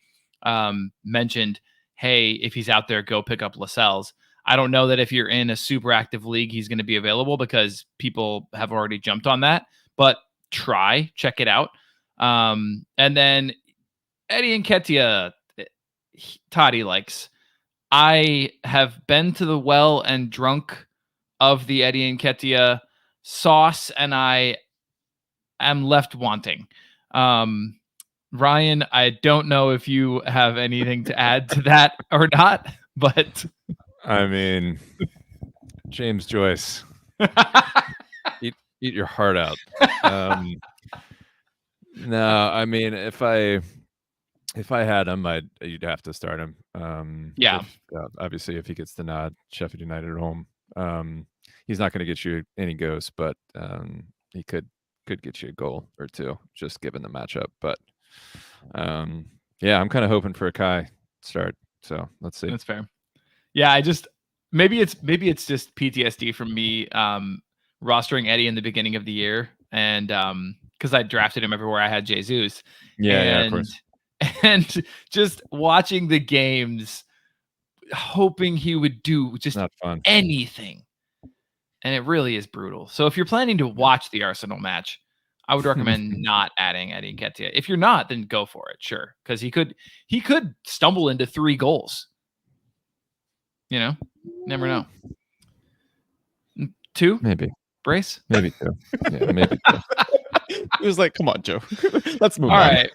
Speaker 2: mentioned, hey, if he's out there, go pick up Lascelles. I don't know that if you're in a super active league, he's going to be available, because people have already jumped on that, but check it out. And then Eddie Nketiah, Toddy likes. I have been to the well and drunk of the Eddie Nketiah sauce, and I am left wanting. Ryan, I don't know if you have anything to add to that or not, but
Speaker 4: I mean, James Joyce, eat your heart out. No, I mean, if I had him, you'd have to start him.
Speaker 2: Yeah.
Speaker 4: Obviously, if he gets the nod, Sheffield United at home, he's not going to get you any ghosts, but he could get you a goal or two, just given the matchup. But yeah, I'm kind of hoping for a Kai start. So let's see.
Speaker 2: That's fair. Yeah, maybe it's just PTSD from me rostering Eddie in the beginning of the year, and because I drafted him everywhere I had Jesus.
Speaker 4: Yeah, of course.
Speaker 2: And just watching the games, hoping he would do just
Speaker 4: not fun.
Speaker 2: anything. And it really is brutal. So if you're planning to watch the Arsenal match, I would recommend not adding Eddie Nketiah. If you're not, then go for it, sure, because he could stumble into 3 goals. You know, never know. 2,
Speaker 4: maybe.
Speaker 2: Brace,
Speaker 4: maybe 2. Yeah, maybe 2.
Speaker 3: He was like, "Come on, Joe, let's move
Speaker 2: All
Speaker 3: on."
Speaker 2: right,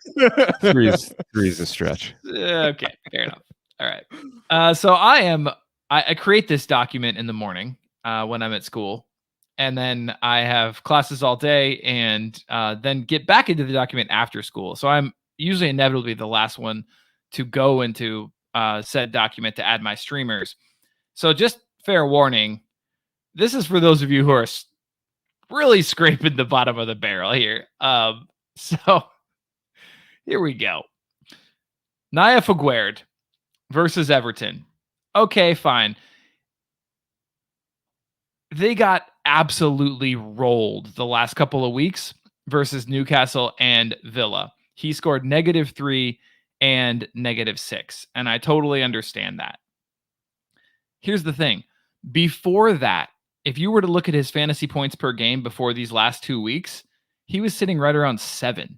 Speaker 4: 3's a stretch.
Speaker 2: Okay, fair enough. All right. So I create this document in the morning when I'm at school, and then I have classes all day, and then get back into the document after school. So I'm usually inevitably the last one to go into said document to add my streamers. So just fair warning, this is for those of you who are really scraping the bottom of the barrel here. So here we go. Naya Faguerd versus Everton. Okay, fine. They got absolutely rolled the last couple of weeks versus Newcastle and Villa. He scored -3 and -6, and I totally understand that. Here's the thing. Before that, if you were to look at his fantasy points per game before these last 2 weeks, he was sitting right around 7,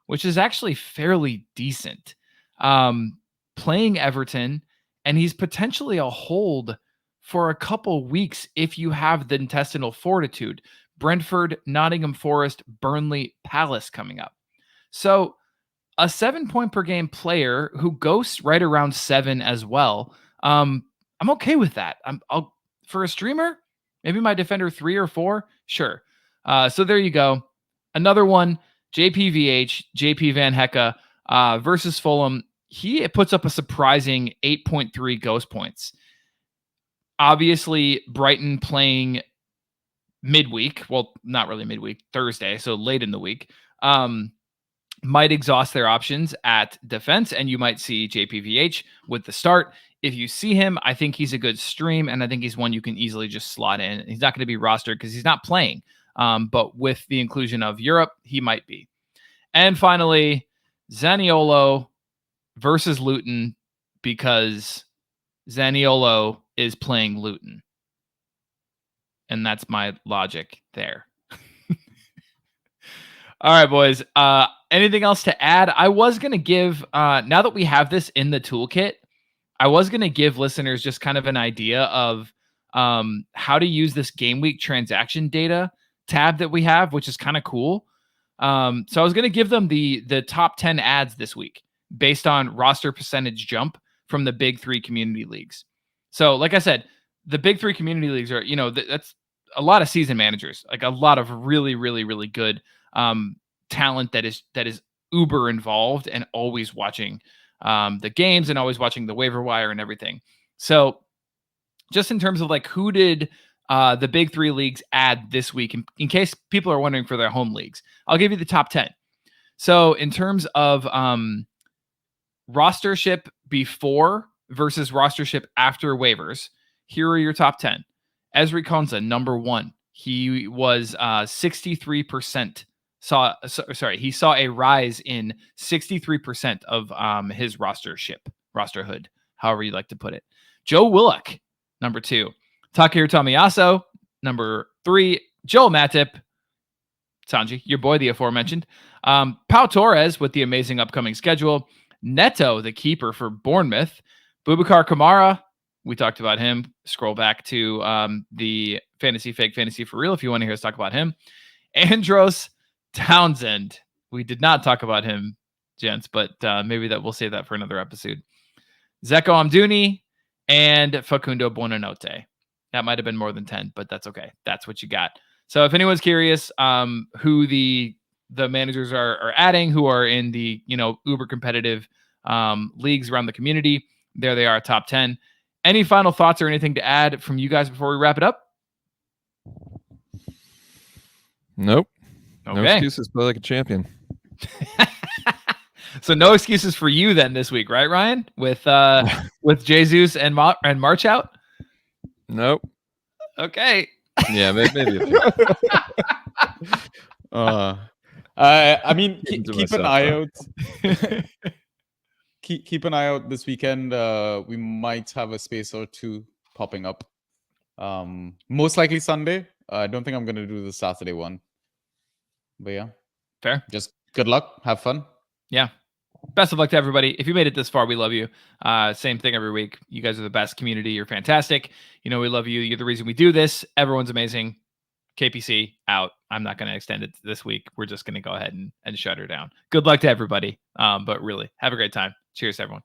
Speaker 2: which is actually fairly decent. Playing Everton, and he's potentially a hold for a couple weeks if you have the intestinal fortitude. Brentford, Nottingham Forest, Burnley, Palace coming up. So a 7-point per game player who goes right around 7 as well. I'm okay with that. I'll for a streamer, maybe my defender 3 or 4. Sure. So there you go. Another one, JPVH, JP Van Hecke versus Fulham. He puts up a surprising 8.3 ghost points. Obviously, Brighton playing midweek. Well, not really midweek, Thursday, so late in the week. Might exhaust their options at defense, and you might see JPVH with the start. If you see him, I think he's a good stream, and I think he's one you can easily just slot in. He's not going to be rostered because he's not playing, but with the inclusion of Europe, he might be. And finally, Zaniolo versus Luton, because Zaniolo is playing Luton. And that's my logic there. All right, boys. Anything else to add? I was going to give, now that we have this in the toolkit, I was going to give listeners just kind of an idea of how to use this game week transaction data tab that we have, which is kind of cool. So I was going to give them the top 10 ads this week based on roster percentage jump from the big 3 community leagues. So like I said, the big 3 community leagues are, that's a lot of season managers, like a lot of really, really, really good talent that is uber involved and always watching the games and always watching the waiver wire and everything. So just in terms of like who did the big 3 leagues add this week, in case people are wondering for their home leagues, I'll give you the top 10. So in terms of rostership before versus rostership after waivers, here are your top 10. Esri Konsa, number 1. He was 63%. He saw a rise in 63% of his rosterhood, however you like to put it. Joe Willock, number 2. Takahiro Tomiyasu, number 3. Joel Matip, Sanji, your boy, the aforementioned. Pau Torres with the amazing upcoming schedule. Neto, the keeper for Bournemouth. Boubacar Kamara, we talked about him. Scroll back to the Fantasy Fake Fantasy for Real if you want to hear us talk about him. Andros Townsend. We did not talk about him, gents, but maybe that we'll save that for another episode. Zeko Amdouni and Facundo Buonanotte. That might have been more than 10, but that's okay. That's what you got. So if anyone's curious who the managers are adding, who are in the uber competitive leagues around the community, there they are, top 10. Any final thoughts or anything to add from you guys before we wrap it up?
Speaker 4: Nope.
Speaker 2: Okay.
Speaker 4: No excuses. Play like a champion.
Speaker 2: So no excuses for you then this week, right, Ryan? With Jesus and March out?
Speaker 4: Nope.
Speaker 2: Okay.
Speaker 4: Yeah, maybe a few.
Speaker 3: I mean,
Speaker 4: Keep to
Speaker 3: keep an
Speaker 4: myself,
Speaker 3: eye
Speaker 4: though.
Speaker 3: out. Keep an eye out this weekend. We might have a space or two popping up. Most likely Sunday. I don't think I'm going to do the Saturday one. But yeah.
Speaker 2: Fair.
Speaker 3: Just good luck. Have fun.
Speaker 2: Yeah. Best of luck to everybody. If you made it this far, we love you. Same thing every week. You guys are the best community. You're fantastic. We love you. You're the reason we do this. Everyone's amazing. KPC out. I'm not going to extend it this week. We're just going to go ahead and shut her down. Good luck to everybody. But really, have a great time. Cheers, everyone.